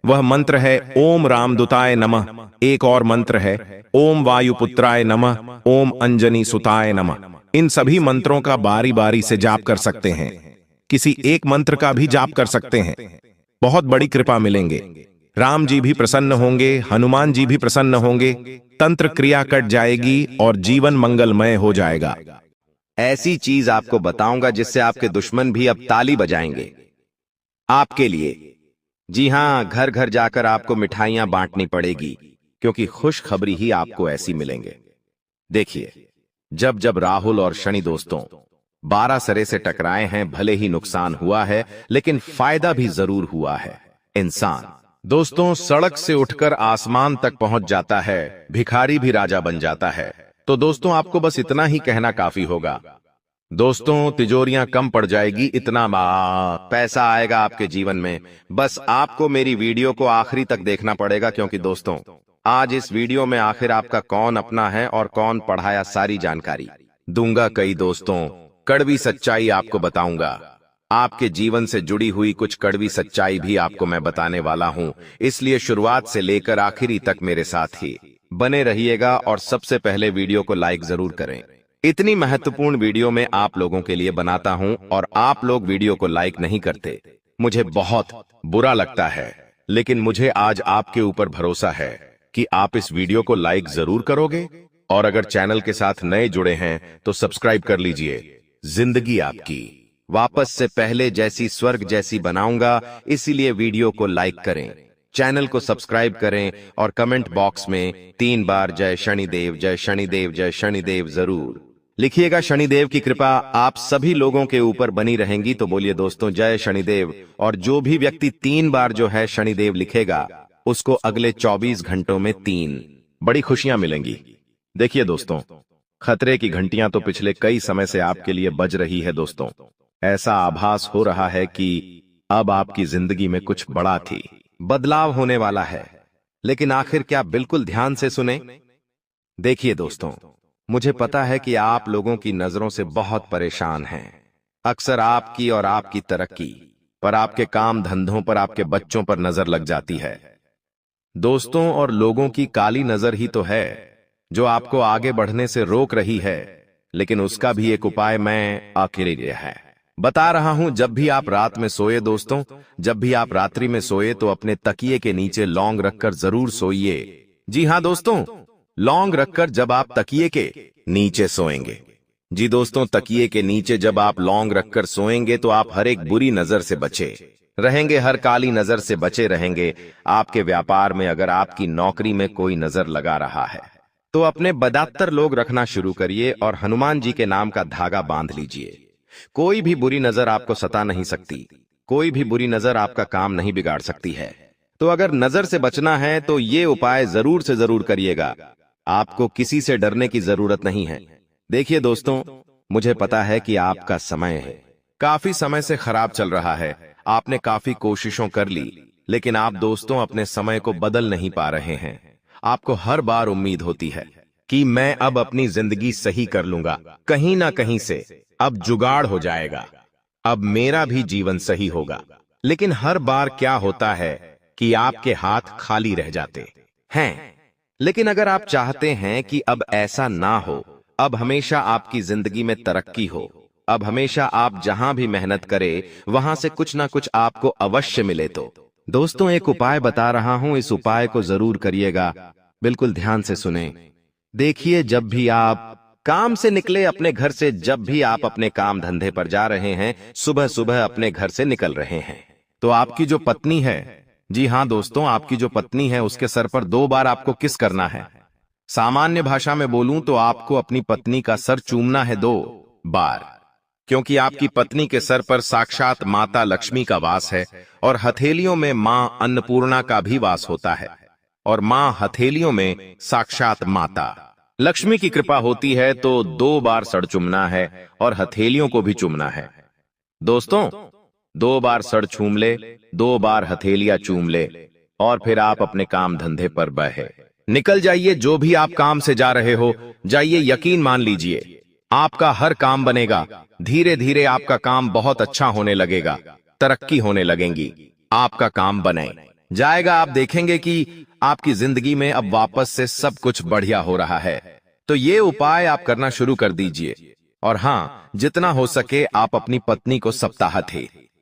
वह मंत्र है ओम रामदूताय नमः। एक और मंत्र है ओम वायुपुत्राय नमः, ओम अंजनी सुताय नमः। इन सभी मंत्रों का बारी बारी से जाप कर सकते हैं, किसी एक मंत्र का भी जाप कर सकते हैं। बहुत बड़ी कृपा मिलेंगे, राम जी भी प्रसन्न होंगे, हनुमान जी भी प्रसन्न होंगे, तंत्र क्रिया कट जाएगी और जीवन मंगलमय हो जाएगा। ऐसी चीज आपको बताऊंगा जिससे आपके दुश्मन भी अब ताली बजाएंगे आपके लिए। जी हां, घर घर जाकर आपको मिठाइयां बांटनी पड़ेगी, क्योंकि खुशखबरी ही आपको ऐसी मिलेंगे। देखिए, जब जब राहुल और शनि दोस्तों 12 सरे से टकराए हैं, भले ही नुकसान हुआ है लेकिन फायदा भी जरूर हुआ है। इंसान दोस्तों सड़क से उठकर आसमान तक पहुंच जाता है, भिखारी भी राजा बन जाता है। तो दोस्तों आपको बस इतना ही कहना काफी होगा। दोस्तों तिजोरियां कम पड़ जाएगी, इतना पैसा आएगा आपके जीवन में। बस आपको मेरी वीडियो को आखिरी तक देखना पड़ेगा, क्योंकि दोस्तों आज इस वीडियो में आखिर आपका कौन अपना है और कौन पढ़ाया सारी जानकारी दूंगा। कई दोस्तों कड़वी सच्चाई आपको बताऊंगा, आपके जीवन से जुड़ी हुई कुछ कड़वी सच्चाई भी आपको मैं बताने वाला हूं, इसलिए शुरुआत से लेकर आखिरी तक मेरे साथ ही बने रहिएगा। और सबसे पहले वीडियो को लाइक जरूर करें। इतनी महत्वपूर्ण वीडियो मैं आप लोगों के लिए बनाता हूं और आप लोग वीडियो को लाइक नहीं करते, मुझे बहुत बुरा लगता है। लेकिन मुझे आज आपके ऊपर भरोसा है कि आप इस वीडियो को लाइक जरूर करोगे, और अगर चैनल के साथ नए जुड़े हैं तो सब्सक्राइब कर लीजिए। जिंदगी आपकी वापस से पहले जैसी स्वर्ग जैसी बनाऊंगा, इसीलिए वीडियो को लाइक करें, चैनल को सब्सक्राइब करें और कमेंट बॉक्स में 3 बार जय शनिदेव जय शनिदेव जय शनिदेव जरूर लिखिएगा। शनिदेव की कृपा आप सभी लोगों के ऊपर बनी रहेंगी। तो बोलिए दोस्तों जय शनिदेव। और जो भी व्यक्ति 3 बार जो है शनिदेव लिखेगा, उसको अगले 24 घंटों में 3 बड़ी खुशियां मिलेंगी। देखिए दोस्तों, खतरे की घंटियां तो पिछले कई समय से आपके लिए बज रही है। दोस्तों ऐसा आभास हो रहा है कि अब आपकी जिंदगी में कुछ बड़ा थी बदलाव होने वाला है, लेकिन आखिर क्या? बिल्कुल ध्यान से सुने। देखिए दोस्तों, मुझे पता है कि आप लोगों की नजरों से बहुत परेशान हैं। अक्सर आपकी और आपकी तरक्की पर, आपके काम धंधों पर, आपके बच्चों पर नजर लग जाती है। दोस्तों और लोगों की काली नजर ही तो है जो आपको आगे बढ़ने से रोक रही है, लेकिन उसका भी एक उपाय मैं अकेले है बता रहा हूं। जब भी आप रात में सोए दोस्तों, जब भी आप रात्रि में सोए तो अपने तकिए के नीचे लौंग रखकर जरूर सोइए। जी हां दोस्तों, लौंग रखकर जब आप तकिए के नीचे सोएंगे, जी दोस्तों तकिए के नीचे जब आप लौंग रखकर सोएंगे तो आप हर एक बुरी नजर से बचे रहेंगे, हर काली नजर से बचे रहेंगे। आपके व्यापार में अगर आपकी नौकरी में कोई नजर लगा रहा है तो अपने बदतर लोग रखना शुरू करिए और हनुमान जी के नाम का धागा बांध लीजिए। कोई भी बुरी नजर आपको सता नहीं सकती, कोई भी बुरी नजर आपका काम नहीं बिगाड़ सकती है। तो अगर नजर से बचना है तो ये उपाय जरूर से जरूर करिएगा। आपको किसी से डरने की जरूरत नहीं है। देखिए दोस्तों, मुझे पता है कि आपका समय है काफी समय से खराब चल रहा है, आपने काफी कोशिशों कर ली, लेकिन आप दोस्तों अपने समय को बदल नहीं पा रहे हैं। आपको हर बार उम्मीद होती है कि मैं अब अपनी जिंदगी सही कर लूंगा, कहीं ना कहीं से अब जुगाड़ हो जाएगा, अब मेरा भी जीवन सही होगा। लेकिन हर बार क्या होता है कि आपके हाथ खाली रह जाते हैं। लेकिन अगर आप चाहते हैं कि अब ऐसा ना हो, अब हमेशा आपकी जिंदगी में तरक्की हो, अब हमेशा आप जहां भी मेहनत करें वहां से कुछ ना कुछ आपको अवश्य मिले, तो दोस्तों एक उपाय बता रहा हूं, इस उपाय को जरूर करिएगा, बिल्कुल ध्यान से सुने। देखिए, जब भी आप काम से निकले अपने घर से, जब भी आप अपने काम धंधे पर जा रहे हैं, सुबह सुबह अपने घर से निकल रहे हैं, तो आपकी जो पत्नी है, जी हां दोस्तों, आपकी जो पत्नी है उसके सर पर 2 बार आपको किस करना है। सामान्य भाषा में बोलूं तो आपको अपनी पत्नी का सर चूमना है 2 बार, क्योंकि आपकी पत्नी के सर पर साक्षात माता लक्ष्मी का वास है और हथेलियों में मां अन्नपूर्णा का भी वास होता है, और मां हथेलियों में साक्षात माता लक्ष्मी की कृपा होती है। तो 2 बार सर चूमना है और हथेलियों को भी चूमना है। दोस्तों 2 बार सर चूम ले, 2 बार हथेलियां चूम ले, और फिर आप अपने काम धंधे पर बहे निकल जाइए। जो भी आप काम से जा रहे हो जाइए, यकीन मान लीजिए आपका हर काम बनेगा। धीरे धीरे आपका काम बहुत अच्छा होने लगेगा, तरक्की होने लगेंगी, आपका काम बने जाएगा। आप देखेंगे कि आपकी जिंदगी में अब वापस से सब कुछ बढ़िया हो रहा है। तो ये उपाय आप करना शुरू कर दीजिए। और हाँ, जितना हो सके आप अपनी पत्नी को सप्ताह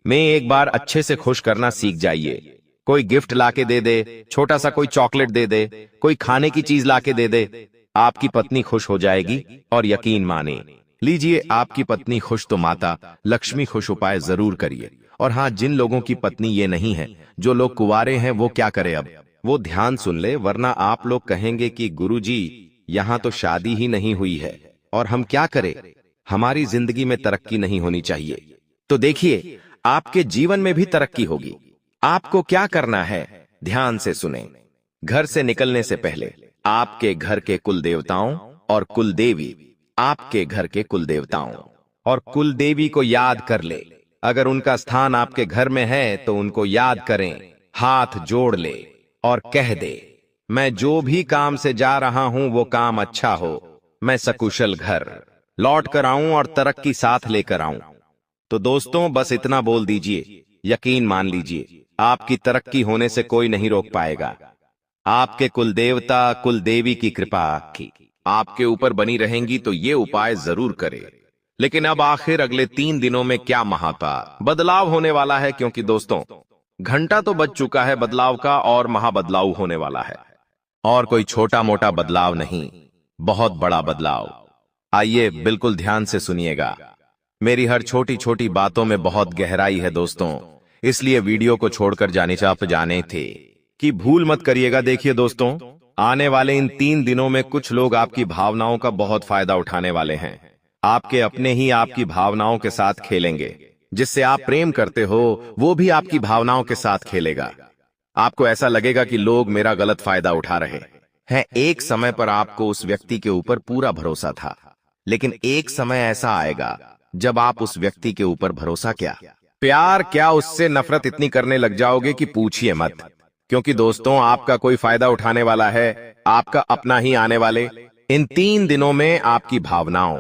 में एक बार अच्छे से खुश करना सीख जाइए। कोई गिफ्ट लाके दे दे, छोटा सा कोई चॉकलेट दे दे, कोई खाने की चीज लाके दे दे, आपकी पत्नी खुश हो जाएगी। और यकीन माने लीजिए, आपकी पत्नी खुश तो माता लक्ष्मी खुश। उपाय जरूर करिए। और हाँ, जिन लोगों की पत्नी ये नहीं है, जो लोग कुंवारे हैं, वो क्या करें अब, वो ध्यान सुन ले, वरना आप लोग कहेंगे कि गुरुजी यहां तो शादी ही नहीं हुई है और हम क्या करें, हमारी जिंदगी में तरक्की नहीं होनी चाहिए। तो देखिए, आपके जीवन में भी तरक्की होगी। आपको क्या करना है, ध्यान से सुने। घर से निकलने से पहले आपके घर के कुल देवताओं और कुल देवी, आपके घर के कुल देवताओं और कुल देवी को याद कर ले। अगर उनका स्थान आपके घर में है तो उनको याद करें, हाथ जोड़ ले और कह दे, मैं जो भी काम से जा रहा हूं वो काम अच्छा हो, मैं सकुशल घर लौट कर आऊं और तरक्की साथ लेकर आऊं। तो दोस्तों बस इतना बोल दीजिए, यकीन मान लीजिए आपकी तरक्की होने से कोई नहीं रोक पाएगा। आपके कुल देवता कुल देवी की कृपा की आपके ऊपर बनी रहेंगी। तो ये उपाय जरूर करें। लेकिन अब आखिर अगले 3 दिनों में क्या महापा बदलाव होने वाला है, क्योंकि दोस्तों घंटा तो बज चुका है बदलाव का, और महाबदलाव होने वाला है। और कोई छोटा मोटा बदलाव नहीं, बहुत बड़ा बदलाव। आइए बिल्कुल ध्यान से सुनिएगा। मेरी हर छोटी छोटी बातों में बहुत गहराई है दोस्तों, इसलिए वीडियो को छोड़कर जाने थे कि भूल मत करिएगा। देखिए दोस्तों, आने वाले इन 3 दिनों में कुछ लोग आपकी भावनाओं का बहुत फायदा उठाने वाले हैं। आपके अपने ही आपकी भावनाओं के साथ खेलेंगे। जिससे आप प्रेम करते हो वो भी आपकी भावनाओं के साथ खेलेगा। आपको ऐसा लगेगा कि लोग मेरा गलत फायदा उठा रहे हैं। एक समय पर आपको उस व्यक्ति के ऊपर पूरा भरोसा था, लेकिन एक समय ऐसा आएगा जब आप उस व्यक्ति के ऊपर भरोसा क्या, प्यार क्या, उससे नफरत इतनी करने लग जाओगे कि पूछिए मत। क्योंकि दोस्तों आपका कोई फायदा उठाने वाला है, आपका अपना ही आने वाले। इन 3 दिनों में आपकी भावनाओं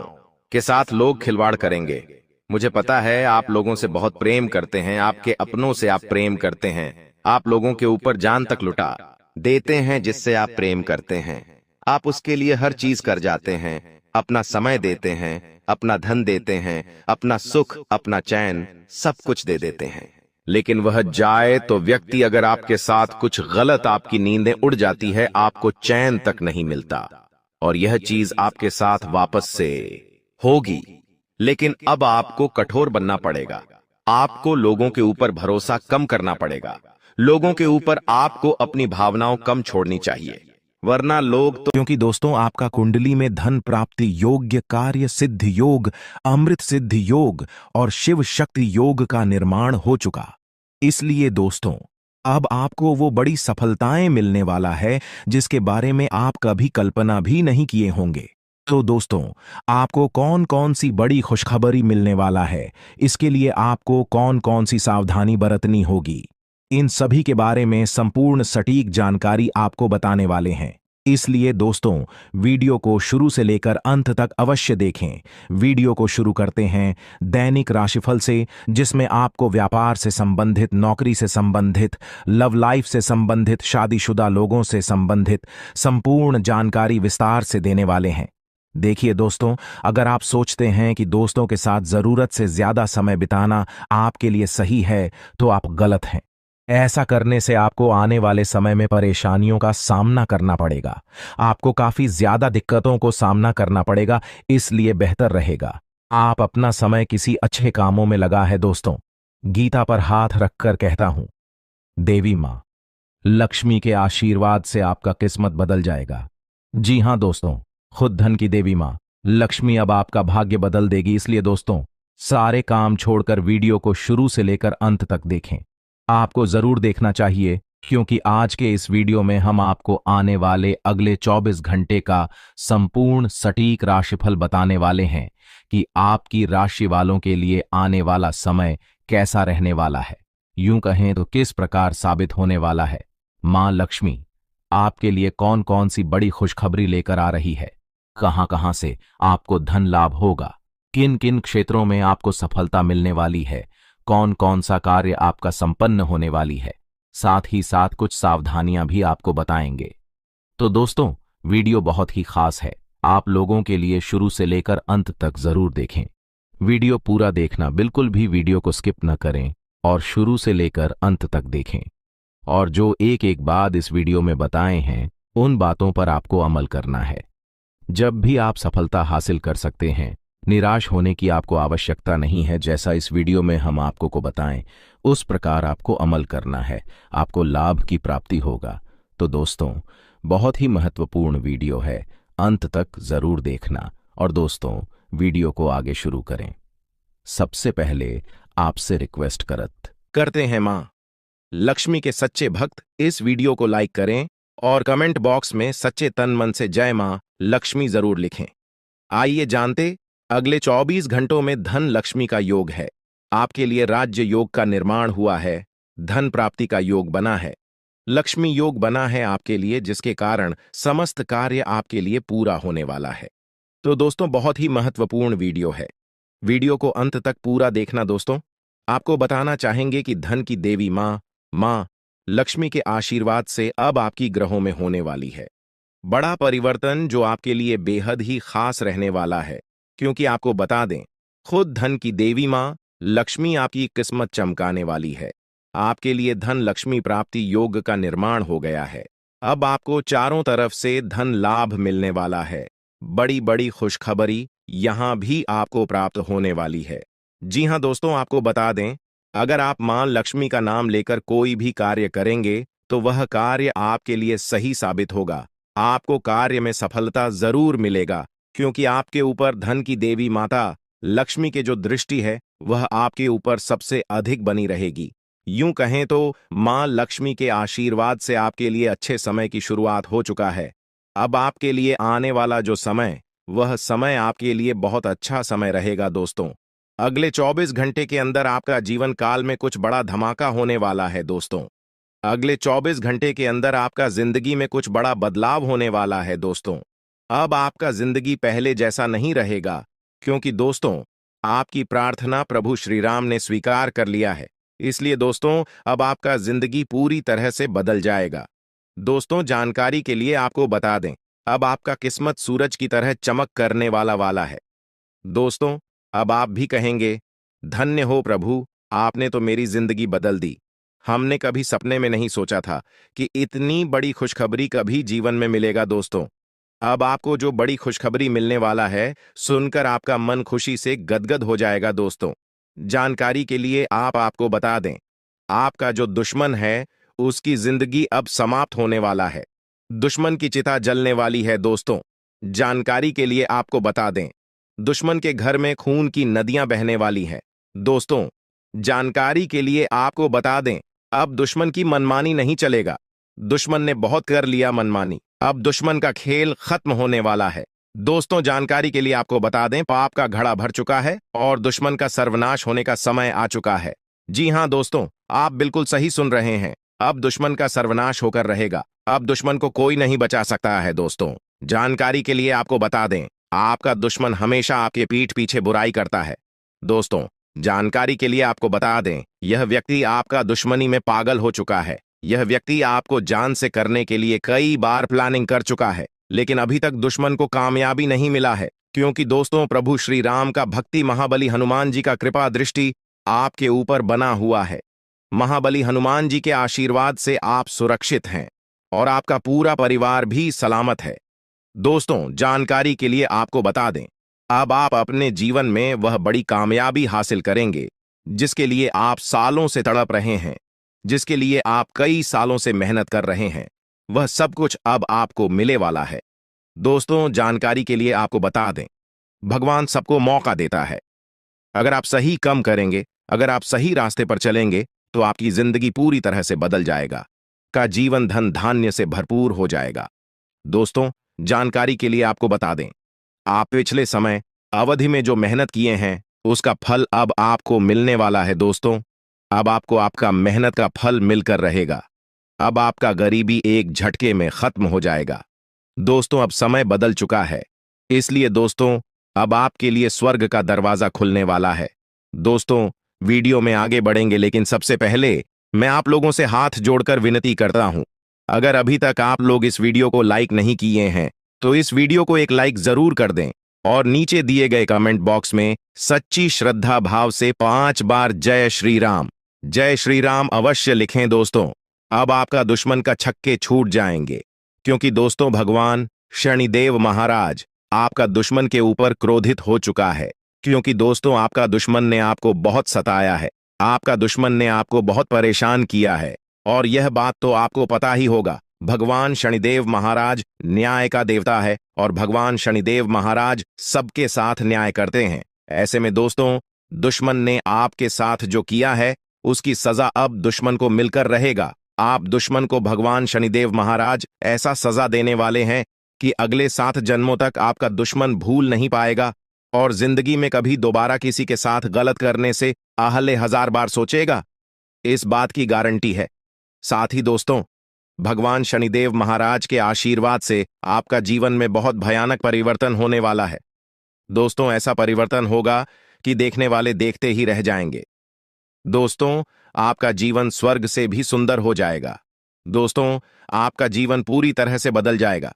के साथ लोग खिलवाड़ करेंगे। मुझे पता है आप लोगों से बहुत प्रेम करते हैं, आपके अपनों से आप प्रेम करते हैं, आप लोगों के ऊपर जान तक लुटा देते हैं जिससे आप प्रेम करते हैं। आप उसके लिए हर चीज कर जाते हैं, अपना समय देते हैं, अपना धन देते हैं, अपना सुख अपना चैन सब कुछ दे देते हैं। लेकिन वह जाए तो व्यक्ति अगर आपके साथ कुछ गलत, आपकी नींदें उड़ जाती है, आपको चैन तक नहीं मिलता, और यह चीज आपके साथ वापस से होगी। लेकिन अब आपको कठोर बनना पड़ेगा। आपको लोगों के ऊपर भरोसा कम करना पड़ेगा। लोगों के ऊपर आपको अपनी भावनाओं कम छोड़नी चाहिए, वरना लोग तो, क्योंकि दोस्तों आपका कुंडली में धन प्राप्ति योग्य, कार्य सिद्ध योग, अमृत सिद्ध योग और शिव शक्ति योग का निर्माण हो चुका। इसलिए दोस्तों अब आपको वो बड़ी सफलताएं मिलने वाला है जिसके बारे में आप कभी कल्पना भी नहीं किए होंगे। तो दोस्तों आपको कौन कौन सी बड़ी खुशखबरी मिलने वाला है, इसके लिए आपको कौन कौन सी सावधानी बरतनी होगी, इन सभी के बारे में संपूर्ण सटीक जानकारी आपको बताने वाले हैं। इसलिए दोस्तों, वीडियो को शुरू से लेकर अंत तक अवश्य देखें। वीडियो को शुरू करते हैं दैनिक राशिफल से, जिसमें आपको व्यापार से संबंधित, नौकरी से संबंधित, लव लाइफ से संबंधित, शादीशुदा लोगों से संबंधित संपूर्ण जानकारी विस्तार से देने वाले हैं। देखिए दोस्तों, अगर आप सोचते हैं कि दोस्तों के साथ जरूरत से ज्यादा समय बिताना आपके लिए सही है, तो आप गलत हैं। ऐसा करने से आपको आने वाले समय में परेशानियों का सामना करना पड़ेगा। आपको काफी ज्यादा दिक्कतों को सामना करना पड़ेगा, इसलिए बेहतर रहेगा आप अपना समय किसी अच्छे कामों में लगा है दोस्तों। गीता पर हाथ रखकर कहता हूं, देवी मां लक्ष्मी के आशीर्वाद से आपका किस्मत बदल जाएगा। जी हां दोस्तों, खुद धन की देवी मां लक्ष्मी अब आपका भाग्य बदल देगी। इसलिए दोस्तों, सारे काम छोड़कर वीडियो को शुरू से लेकर अंत तक देखें। आपको जरूर देखना चाहिए, क्योंकि आज के इस वीडियो में हम आपको आने वाले अगले 24 घंटे का संपूर्ण सटीक राशिफल बताने वाले हैं कि आपकी राशि वालों के लिए आने वाला समय कैसा रहने वाला है। यूं कहें तो किस प्रकार साबित होने वाला है। मां लक्ष्मी आपके लिए कौन कौन सी बड़ी खुशखबरी लेकर आ रही है, कहां कहां से आपको धन लाभ होगा, किन किन क्षेत्रों में आपको सफलता मिलने वाली है, कौन कौन सा कार्य आपका संपन्न होने वाली है, साथ ही साथ कुछ सावधानियां भी आपको बताएंगे। तो दोस्तों, वीडियो बहुत ही खास है, आप लोगों के लिए शुरू से लेकर अंत तक जरूर देखें। वीडियो पूरा देखना, बिल्कुल भी वीडियो को स्किप न करें और शुरू से लेकर अंत तक देखें। और जो एक एक बात इस वीडियो में बताए हैं, उन बातों पर आपको अमल करना है। जब भी आप सफलता हासिल कर सकते हैं, निराश होने की आपको आवश्यकता नहीं है। जैसा इस वीडियो में हम आपको को बताएं, उस प्रकार आपको अमल करना है, आपको लाभ की प्राप्ति होगा। तो दोस्तों, बहुत ही महत्वपूर्ण वीडियो है, अंत तक जरूर देखना। और दोस्तों, वीडियो को आगे शुरू करें। सबसे पहले आपसे रिक्वेस्ट करते हैं, मां लक्ष्मी के सच्चे भक्त इस वीडियो को लाइक करें और कमेंट बॉक्स में सच्चे तन मन से जय मां लक्ष्मी जरूर लिखें। आइए जानते, अगले 24 घंटों में धन लक्ष्मी का योग है। आपके लिए राज्य योग का निर्माण हुआ है, धन प्राप्ति का योग बना है, लक्ष्मी योग बना है आपके लिए, जिसके कारण समस्त कार्य आपके लिए पूरा होने वाला है। तो दोस्तों, बहुत ही महत्वपूर्ण वीडियो है, वीडियो को अंत तक पूरा देखना। दोस्तों, आपको बताना चाहेंगे कि धन की देवी मां लक्ष्मी के आशीर्वाद से अब आपकी ग्रहों में होने वाली है बड़ा परिवर्तन, जो आपके लिए बेहद ही खास रहने वाला है। क्योंकि आपको बता दें, खुद धन की देवी मां लक्ष्मी आपकी किस्मत चमकाने वाली है। आपके लिए धन लक्ष्मी प्राप्ति योग का निर्माण हो गया है। अब आपको चारों तरफ से धन लाभ मिलने वाला है। बड़ी बड़ी खुशखबरी यहां भी आपको प्राप्त होने वाली है। जी हां दोस्तों, आपको बता दें, अगर आप मां लक्ष्मी का नाम लेकर कोई भी कार्य करेंगे, तो वह कार्य आपके लिए सही साबित होगा। आपको कार्य में सफलता जरूर मिलेगा, क्योंकि आपके ऊपर धन की देवी माता लक्ष्मी के जो दृष्टि है, वह आपके ऊपर सबसे अधिक बनी रहेगी। यूं कहें तो मां लक्ष्मी के आशीर्वाद से आपके लिए अच्छे समय की शुरुआत हो चुका है। अब आपके लिए आने वाला जो समय, वह समय आपके लिए बहुत अच्छा समय रहेगा। दोस्तों, अगले 24 घंटे के अंदर आपका जीवन काल में कुछ बड़ा धमाका होने वाला है। दोस्तों, अगले 24 घंटे के अंदर आपका जिंदगी में कुछ बड़ा बदलाव होने वाला है। दोस्तों, अब आपका जिंदगी पहले जैसा नहीं रहेगा, क्योंकि दोस्तों, आपकी प्रार्थना प्रभु श्री राम ने स्वीकार कर लिया है। इसलिए दोस्तों, अब आपका जिंदगी पूरी तरह से बदल जाएगा। दोस्तों, जानकारी के लिए आपको बता दें, अब आपका किस्मत सूरज की तरह चमक करने वाला है। दोस्तों, अब आप भी कहेंगे, धन्य हो प्रभु, आपने तो मेरी जिंदगी बदल दी। हमने कभी सपने में नहीं सोचा था कि इतनी बड़ी खुशखबरी कभी जीवन में मिलेगा। दोस्तों, अब आपको जो बड़ी खुशखबरी मिलने वाला है, सुनकर आपका मन खुशी से गदगद हो जाएगा। दोस्तों, जानकारी के लिए आपको बता दें, आपका जो दुश्मन है, उसकी जिंदगी अब समाप्त होने वाला है। दुश्मन की चिता जलने वाली है। दोस्तों, जानकारी के लिए आपको बता दें, दुश्मन के घर में खून की नदियां बहने वाली हैं। दोस्तों, जानकारी के लिए आपको बता दें, अब दुश्मन की मनमानी नहीं चलेगा। दुश्मन ने बहुत कर लिया मनमानी, अब दुश्मन का खेल खत्म होने वाला है। दोस्तों, जानकारी के लिए आपको बता दें, पाप का घड़ा भर चुका है और दुश्मन का सर्वनाश होने का समय आ चुका है। जी हां दोस्तों, आप बिल्कुल सही सुन रहे हैं, अब दुश्मन का सर्वनाश होकर रहेगा। अब दुश्मन को कोई नहीं बचा सकता है दोस्तों। जानकारी के लिए आपको बता दें, आपका दुश्मन हमेशा आपके पीठ पीछे बुराई करता है। दोस्तों, जानकारी के लिए आपको बता दें, यह व्यक्ति आपका दुश्मनी में पागल हो चुका है। यह व्यक्ति आपको जान से करने के लिए कई बार प्लानिंग कर चुका है, लेकिन अभी तक दुश्मन को कामयाबी नहीं मिला है, क्योंकि दोस्तों प्रभु श्री राम का भक्ति महाबली हनुमान जी का कृपा दृष्टि आपके ऊपर बना हुआ है। महाबली हनुमान जी के आशीर्वाद से आप सुरक्षित हैं और आपका पूरा परिवार भी सलामत है। दोस्तों, जानकारी के लिए आपको बता दें, अब आप अपने जीवन में वह बड़ी कामयाबी हासिल करेंगे जिसके लिए आप सालों से तड़प रहे हैं, जिसके लिए आप कई सालों से मेहनत कर रहे हैं। वह सब कुछ अब आपको मिले वाला है। दोस्तों, जानकारी के लिए आपको बता दें, भगवान सबको मौका देता है। अगर आप सही काम करेंगे, अगर आप सही रास्ते पर चलेंगे, तो आपकी जिंदगी पूरी तरह से बदल जाएगा, का जीवन धन धान्य से भरपूर हो जाएगा। दोस्तों, जानकारी के लिए आपको बता दें, आप पिछले समय अवधि में जो मेहनत किए हैं उसका फल अब आपको मिलने वाला है। दोस्तों, अब आपको आपका मेहनत का फल मिलकर रहेगा। अब आपका गरीबी एक झटके में खत्म हो जाएगा। दोस्तों, अब समय बदल चुका है, इसलिए दोस्तों अब आपके लिए स्वर्ग का दरवाजा खुलने वाला है। दोस्तों, वीडियो में आगे बढ़ेंगे, लेकिन सबसे पहले मैं आप लोगों से हाथ जोड़कर विनती करता हूं, अगर अभी तक आप लोग इस वीडियो को लाइक नहीं किए हैं तो इस वीडियो को एक लाइक जरूर कर दें और नीचे दिए गए कमेंट बॉक्स में सच्ची श्रद्धा भाव से 5 बार जय श्री राम अवश्य लिखें। दोस्तों, अब आपका दुश्मन का छक्के छूट जाएंगे, क्योंकि दोस्तों भगवान शनिदेव महाराज आपका दुश्मन के ऊपर क्रोधित हो चुका है, क्योंकि दोस्तों आपका दुश्मन ने आपको बहुत सताया है, आपका दुश्मन ने आपको बहुत परेशान किया है। और यह बात तो आपको पता ही होगा, भगवान शनिदेव महाराज न्याय का देवता है और भगवान शनिदेव महाराज सबके साथ न्याय करते हैं। ऐसे में दोस्तों, दुश्मन ने आपके साथ जो किया है उसकी सजा अब दुश्मन को मिलकर रहेगा। आप दुश्मन को भगवान शनिदेव महाराज ऐसा सजा देने वाले हैं कि अगले 7 जन्मों तक आपका दुश्मन भूल नहीं पाएगा और जिंदगी में कभी दोबारा किसी के साथ गलत करने से आहले 1000 बार सोचेगा। इस बात की गारंटी है। साथ ही दोस्तों, भगवान शनिदेव महाराज के आशीर्वाद से आपका जीवन में बहुत भयानक परिवर्तन होने वाला है। दोस्तों, ऐसा परिवर्तन होगा कि देखने वाले देखते ही रह जाएंगे। दोस्तों, आपका जीवन स्वर्ग से भी सुंदर हो जाएगा। दोस्तों, आपका जीवन पूरी तरह से बदल जाएगा।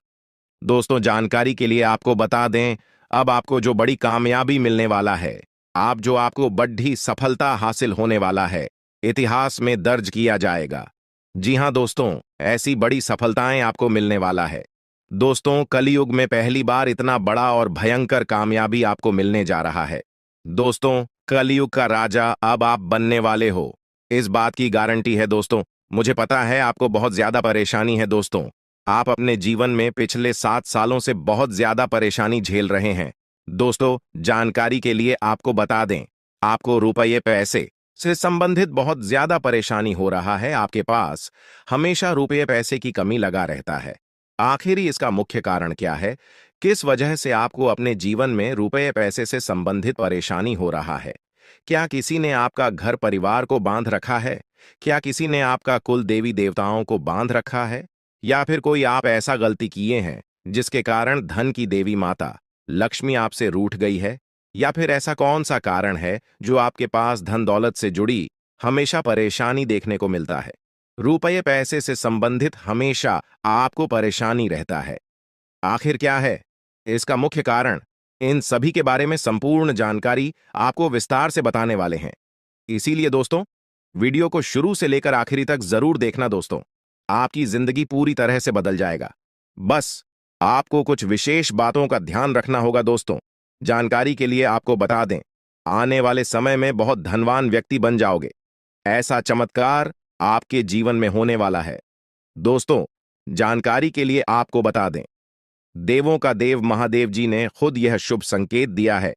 दोस्तों, जानकारी के लिए आपको बता दें, अब आपको जो बड़ी कामयाबी मिलने वाला है, आपको बड़ी सफलता हासिल होने वाला है, इतिहास में दर्ज किया जाएगा। जी हां दोस्तों, ऐसी बड़ी सफलताएं आपको मिलने वाला है। दोस्तों, कलयुग में पहली बार इतना बड़ा और भयंकर कामयाबी आपको मिलने जा रहा है। दोस्तों, कलयुग का राजा अब आप बनने वाले हो, इस बात की गारंटी है। दोस्तों, मुझे पता है आपको बहुत ज्यादा परेशानी है। दोस्तों, आप अपने जीवन में पिछले 7 सालों से बहुत ज्यादा परेशानी झेल रहे हैं। दोस्तों, जानकारी के लिए आपको बता दें, आपको रुपये पैसे से संबंधित बहुत ज्यादा परेशानी हो रहा है। आपके पास हमेशा रुपये पैसे की कमी लगा रहता है। आखिर इसका मुख्य कारण क्या है? किस वजह से आपको अपने जीवन में रुपये पैसे से संबंधित परेशानी हो रहा है? क्या किसी ने आपका घर परिवार को बांध रखा है? क्या किसी ने आपका कुल देवी देवताओं को बांध रखा है? या फिर कोई आप ऐसा गलती किए हैं जिसके कारण धन की देवी माता लक्ष्मी आपसे रूठ गई है? या फिर ऐसा कौन सा कारण है जो आपके पास धन दौलत से जुड़ी हमेशा परेशानी देखने को मिलता है? रुपये पैसे से संबंधित हमेशा आपको परेशानी रहता है। आखिर क्या है इसका मुख्य कारण? इन सभी के बारे में संपूर्ण जानकारी आपको विस्तार से बताने वाले हैं। इसीलिए दोस्तों, वीडियो को शुरू से लेकर आखिरी तक जरूर देखना। दोस्तों, आपकी जिंदगी पूरी तरह से बदल जाएगा। बस आपको कुछ विशेष बातों का ध्यान रखना होगा। दोस्तों, जानकारी के लिए आपको बता दें, आने वाले समय में बहुत धनवान व्यक्ति बन जाओगे। ऐसा चमत्कार आपके जीवन में होने वाला है। दोस्तों, जानकारी के लिए आपको बता दें, देवों का देव महादेव जी ने खुद यह शुभ संकेत दिया है